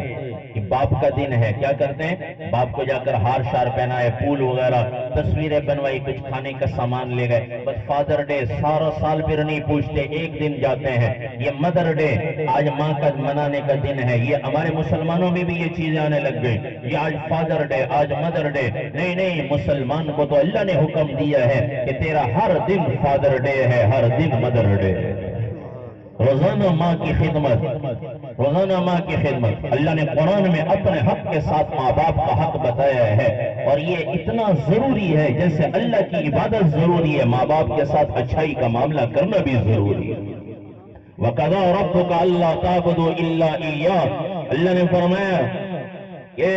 کہ باپ کا دن ہے، کیا کرتے ہیں؟ باپ کو جا کر ہار شار پہنائے، پھول وغیرہ، تصویریں بنوائی، کچھ کھانے کا سامان لے گئے، بس فادر ڈے، سارا سال پھر نہیں پوچھتے، ایک دن جاتے ہیں۔ یہ مدر ڈے، آج ماں کا منانے کا دن ہے، یہ ہمارے مسلمانوں میں بھی یہ چیزیں آنے لگ گئی، یہ آج فادر ڈے، آج مدر ڈے۔ نہیں نہیں، مسلمان کو تو اللہ نے حکم دیا ہے کہ تیرا ہر دن فادر ڈے ہے، ہر دن مدر ڈے ہے، روزانہ ماں کی خدمت، روزانہ ماں کی خدمت۔ اللہ نے قرآن میں اپنے حق کے ساتھ ماں باپ کا حق بتایا ہے، اور یہ اتنا ضروری ہے جیسے اللہ کی عبادت ضروری ہے، ماں باپ کے ساتھ اچھائی کا معاملہ کرنا بھی ضروری ہے۔ وَقَضَىٰ رَبُّكَ أَلَّا تَعْبُدُوا إِلَّا إِيَّاهُ، اللہ نے فرمایا کہ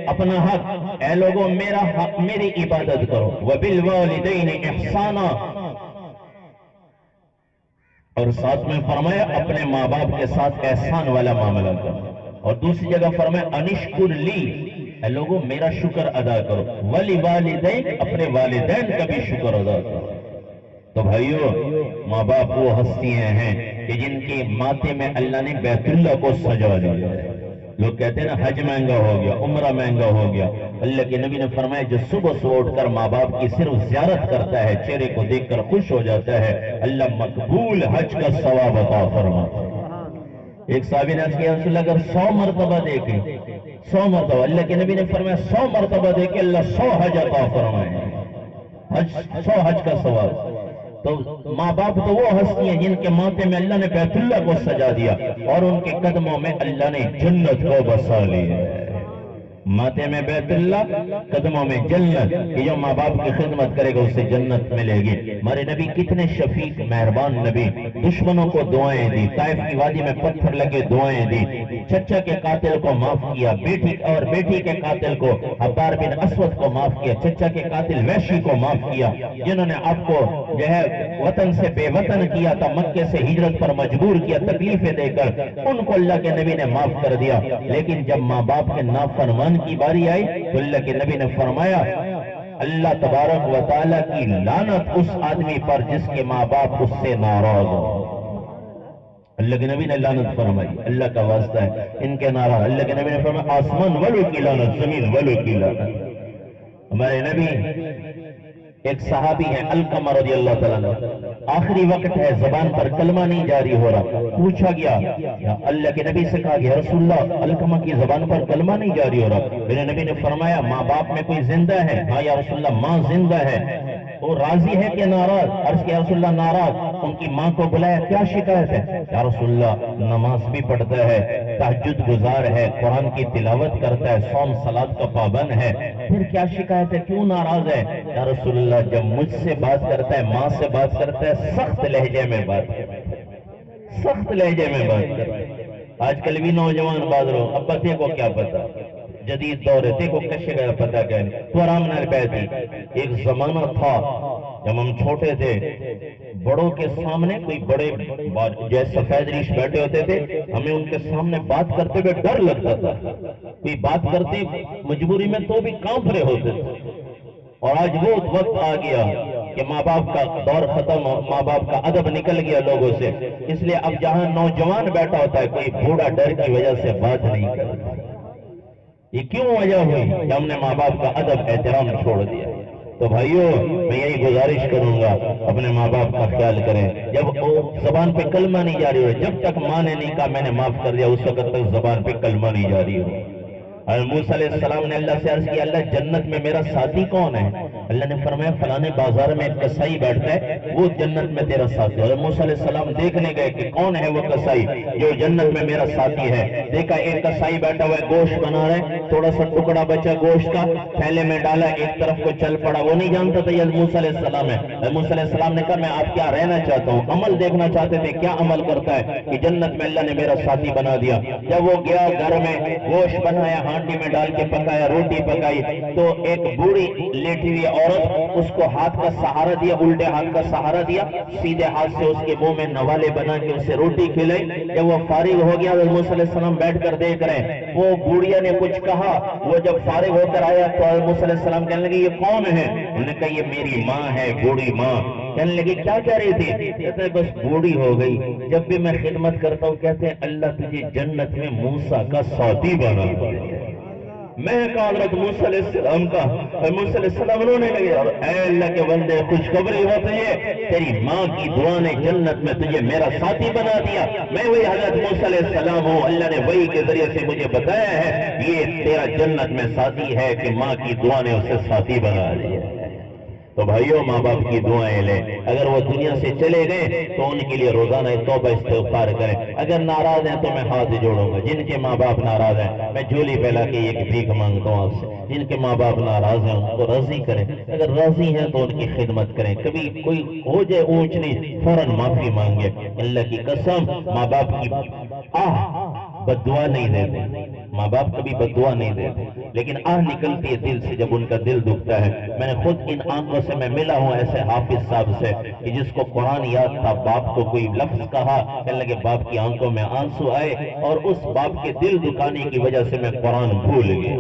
اپنا حق، اے لوگوں میرا حق، میری عبادت کرو، وَبِالْوَالِدَيْنِ اِحْسَانًا، اور ساتھ میں فرمایا اپنے ماں باپ کے ساتھ احسان والا معاملہ کرو، اور دوسری جگہ فرمایا انشکر لی، اے لوگوں میرا شکر ادا کرو، وَلِوَالِدَيْنِ، اپنے والدین کا بھی شکر ادا کرو۔ تو بھائیو، ماں باپ وہ ہستیاں ہیں کہ جن کے ماتھے میں اللہ نے بیت اللہ کو سجا دیا۔ لوگ کہتے ہیں نا حج مہنگا ہو گیا، عمرہ مہنگا ہو گیا، اللہ کے نبی نے فرمایا جو صبح سے اٹھ کر ماں باپ کی صرف زیارت کرتا ہے، چہرے کو دیکھ کر خوش ہو جاتا ہے، اللہ مقبول حج کا ثواب عطا فرماتا ہے۔ ایک صحابی نے عرض کیا رسول اللہ اگر 100 مرتبہ دیکھیں، 100 مرتبہ، اللہ کے نبی نے فرمایا 100 مرتبہ دیکھیں اللہ 100 حج عطا فرمائے، 100 حج کا ثواب۔ تو ماں باپ تو وہ ہستی ہیں جن کے ماتھے میں اللہ نے بیت اللہ کو سجا دیا اور ان کے قدموں میں اللہ نے جنت کو بسا لیا۔ ماتھے میں بیت اللہ، قدموں میں جنت، کہ جو ماں باپ کی خدمت کرے گا اسے جنت ملے گی۔ ہمارے نبی کتنے شفیق مہربان نبی، دشمنوں کو دعائیں دی، طائف کی وادی میں پتھر لگے دعائیں دی، چچا کے قاتل کو معاف کیا، بیٹی کے قاتل کو عبار بن اسود کو معاف کیا، چچا کے قاتل وحشی کو معاف کیا، جنہوں نے آپ کو جو ہے وطن سے بے وطن کیا تھا، مکے سے ہجرت پر مجبور کیا تکلیفیں دے کر، ان کو اللہ کے نبی نے معاف کر دیا۔ لیکن جب ماں باپ کے نافرمان کی باری آئی تو اللہ کے نبی نے فرمایا اللہ تبارک و تعالیٰ کی لعنت اس آدمی پر جس کے ماں باپ اس سے ناراض ہو۔ اللہ کے نبی نے لعنت فرمائی، اللہ کا واسطہ ہے ان کے ناراض، اللہ کے نبی نے فرمایا آسمان والوں کی لعنت، زمین والوں کی لعنت۔ ہمارے نبی ایک صحابی ہے علقمہ رضی اللہ تعالیٰ عنہ، آخری وقت ہے زبان پر کلمہ نہیں جاری ہو رہا، پوچھا گیا اللہ کے نبی سے کہا گیا رسول اللہ علقمہ کی زبان پر کلمہ نہیں جاری ہو رہا، میرے نبی نے فرمایا ماں باپ میں کوئی زندہ ہے؟ ہاں یا رسول اللہ ماں زندہ ہے۔ وہ راضی ہے کہ ناراض؟ عرض کیا رسول اللہ ناراض۔ ان کی ماں کو بلایا کیا شکایت ہے؟ یا رسول اللہ نماز بھی پڑھتا ہے، تہجد گزار ہے، قرآن کی تلاوت کرتا ہے، صوم صلات کا پابند ہے، پھر کیا شکایت ہے، کیوں ناراض ہے؟ یا رسول اللہ جب مجھ سے بات کرتا ہے، ماں سے بات کرتا ہے، سخت لہجے میں بات کرتا ہے، سخت لہجے میں بات کرتا ہے۔ آج کل بھی نوجوان بادروں ابا تے کو کیا پتا، جدید دور ہے تے کو کشے گیا پتا کیا ہے، تو آرام نہ بیٹھی۔ ایک زمانہ تھا جب ہم چھوٹے تھے، بڑوں کے سامنے کوئی بڑے جیسے سفید ریش بیٹھے ہوتے تھے، ہمیں ان کے سامنے بات کرتے ہوئے ڈر لگتا تھا، کوئی بات کرتے مجبوری میں تو بھی کانپ رہے ہوتے تھے۔ اور آج وہ وقت آ گیا کہ ماں باپ کا دور ختم ہو، ماں باپ کا ادب نکل گیا لوگوں سے، اس لیے اب جہاں نوجوان بیٹھا ہوتا ہے کوئی بوڑھا ڈر کی وجہ سے بات نہیں کرتا۔ یہ کیوں وجہ ہوئی کہ ہم نے ماں باپ کا ادب احترام چھوڑ دیا؟ تو بھائیو میں یہی گزارش کروں گا اپنے ماں باپ کا خیال کریں۔ جب زبان پہ کلمہ نہیں جاری ہو، جب تک ماں نے نہیں کہا میں نے معاف کر دیا اس وقت تک زبان پہ کلمہ نہیں جاری ہو۔ موسیٰ علیہ السلام نے اللہ سے عرض کیا اللہ جنت میں میرا ساتھی کون ہے؟ اللہ نے فرمایا فلانے بازار میں ایک کسائی بیٹھتا ہے وہ جنت میں تیرا ساتھی ہے۔ موسیٰ علیہ السلام دیکھنے گئے کہ کون ہے وہ کسائی جو جنت میں میرا ساتھی ہے۔ دیکھا ایک کسائی بیٹھا ہوا ہے گوشت بنا رہے، تھوڑا سا ٹکڑا بچا گوشت کا، تھیلے میں ڈالا، ایک طرف کو چل پڑا، وہ نہیں جانتا تھا یہ موسیٰ علیہ السلام ہے۔ موسیٰ علیہ السلام نے کہا میں آپ کیا رہنا چاہتا ہوں، عمل دیکھنا چاہتے تھے کیا عمل کرتا ہے کہ جنت میں اللہ نے میرا ساتھی بنا دیا۔ جب وہ گیا گھر میں گوشت بنایا، ہانڈی میں ڈال کے پکایا، روٹی پکائی، تو ایک بوڑھی لیٹی ہوئی عورت اس کو ہاتھ کا سہارا دیا، الٹے ہاتھ کا سہارا دیا، سیدھے ہاتھ سے اس کے منہ میں نوالے بنا کے اسے روٹی کھلائی۔ جب وہ فارغ ہو گیا تو موسیٰ علیہ السلام بیٹھ کر دیکھ رہے ہیں، وہ بوڑھیا نے کچھ کہا، وہ جب فارغ ہو کر آیا تو موسیٰ علیہ السلام کہنے لگے یہ کون ہے؟ انہوں نے کہا یہ میری ماں ہے، بوڑھی ماں۔ کہنے لگے کیا کہہ رہی تھی؟ کہتے ہیں بس بوڑھی ہو گئی، جب بھی میں خدمت کرتا ہوں کہتے ہیں اللہ تجھے جنت میں موسیٰ کا ساتھی بنا دے۔ میں کہا حضرت موسیٰ علیہ السلام کا، موسیٰ علیہ السلام رونے لگے اور اے اللہ کے بندے خوشخبری ہو تجھے، تیری ماں کی دعا نے جنت میں تجھے میرا ساتھی بنا دیا۔ میں وہی حضرت موسیٰ علیہ السلام ہوں، اللہ نے وحی کے ذریعے سے مجھے بتایا ہے یہ تیرا جنت میں ساتھی ہے کہ ماں کی دعا نے اسے ساتھی بنا دیا۔ تو بھائیو ماں باپ کی دعائیں لیں، اگر وہ دنیا سے چلے گئے تو ان کے لیے روزانہ توبہ استغفار کریں، اگر ناراض ہیں تو میں ہاتھ جوڑوں گا، جن کے ماں باپ ناراض ہیں میں جھولی پھیلا کے ایک بھیک مانگتا ہوں آپ سے، جن کے ماں باپ ناراض ہیں ان کو راضی کریں، اگر راضی ہیں تو ان کی خدمت کریں، کبھی کوئی ہو جائے اونچ نیچ فوراً معافی مانگے۔ اللہ کی قسم ماں باپ کی بد دعا نہیں دیتے، ماں باپ کبھی بد دعا نہیں دیتے، لیکن آہ نکلتی ہے دل سے جب ان کا دل دکھتا ہے۔ میں نے خود ان آنکھوں سے میں ملا ہوں ایسے حافظ صاحب سے کہ جس کو قرآن یاد تھا، باپ کو کوئی لفظ کہا، کہنے لگے باپ کی آنکھوں میں آنسو آئے، اور اس باپ کے دل دکھانے کی وجہ سے میں قرآن بھول گیا،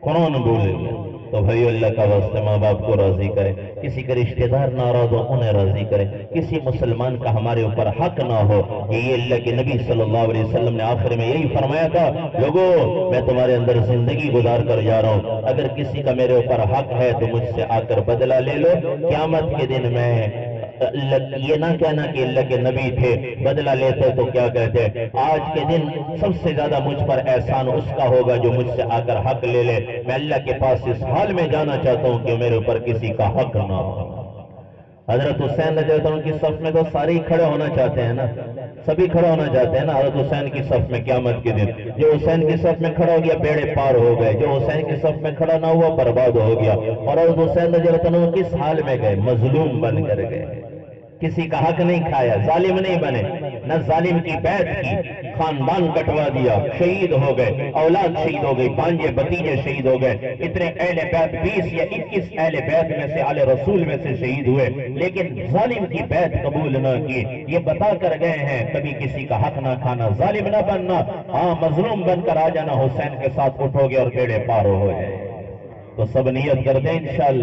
قرآن بھول گیا۔ تو بھائیو اللہ کا واسطہ ماں باپ کو راضی کرے، کسی کا رشتہ دار ناراض ہو انہیں راضی کرے، کسی مسلمان کا ہمارے اوپر حق نہ ہو۔ یہ اللہ کے نبی صلی اللہ علیہ وسلم نے آخر میں یہی فرمایا تھا، لوگوں میں تمہارے اندر زندگی گزار کر جا رہا ہوں، اگر کسی کا میرے اوپر حق ہے تو مجھ سے آ کر بدلہ لے لو۔ قیامت کے دن میں یہ نہ کہنا کہ اللہ کے نبی تھے، بدلہ لیتے تو کیا کہتے، آج کے دن سب سے زیادہ مجھ پر احسان اس کا ہوگا جو مجھ سے آ کر حق لے لے۔ میں اللہ کے پاس اس حال میں جانا چاہتا ہوں کہ میرے اوپر کسی کا حق نہ ہو۔ حضرت حسین رضی اللہ عنہ کی صف میں تو سارے ہی کھڑے ہونا چاہتے ہیں نا، سبھی کھڑے ہونا چاہتے ہیں نا حضرت حسین کی صف میں قیامت کے دن۔ جو حسین کی صف میں کھڑا ہو گیا بیڑے پار ہو گئے، جو حسین کی صف میں کھڑا نہ ہوا برباد ہو گیا۔ اور حضرت حسین رضی اللہ عنہ کس حال میں گئے؟ مظلوم بن کر گئے، کسی کا حق نہیں کھایا، ظالم نہیں بنے، نہ ظالم کی بیعت کی، خاندان کٹوا دیا، شہید ہو گئے، اولاد شہید ہو گئی، بانجے بتیجے شہید ہو گئے، اتنے اہل بیعت 20 یا 21 اہل بیعت میں سے آل رسول میں سے شہید ہوئے، لیکن ظالم کی بیعت قبول نہ کی۔ یہ بتا کر گئے ہیں کبھی کسی کا حق نہ کھانا، ظالم نہ بننا، ہاں مظلوم بن کر آ جانا، حسین کے ساتھ اٹھو گے اور بیڑے پار ہو جائے۔ تو سب نیت کرتے ہیں انشاءاللہ۔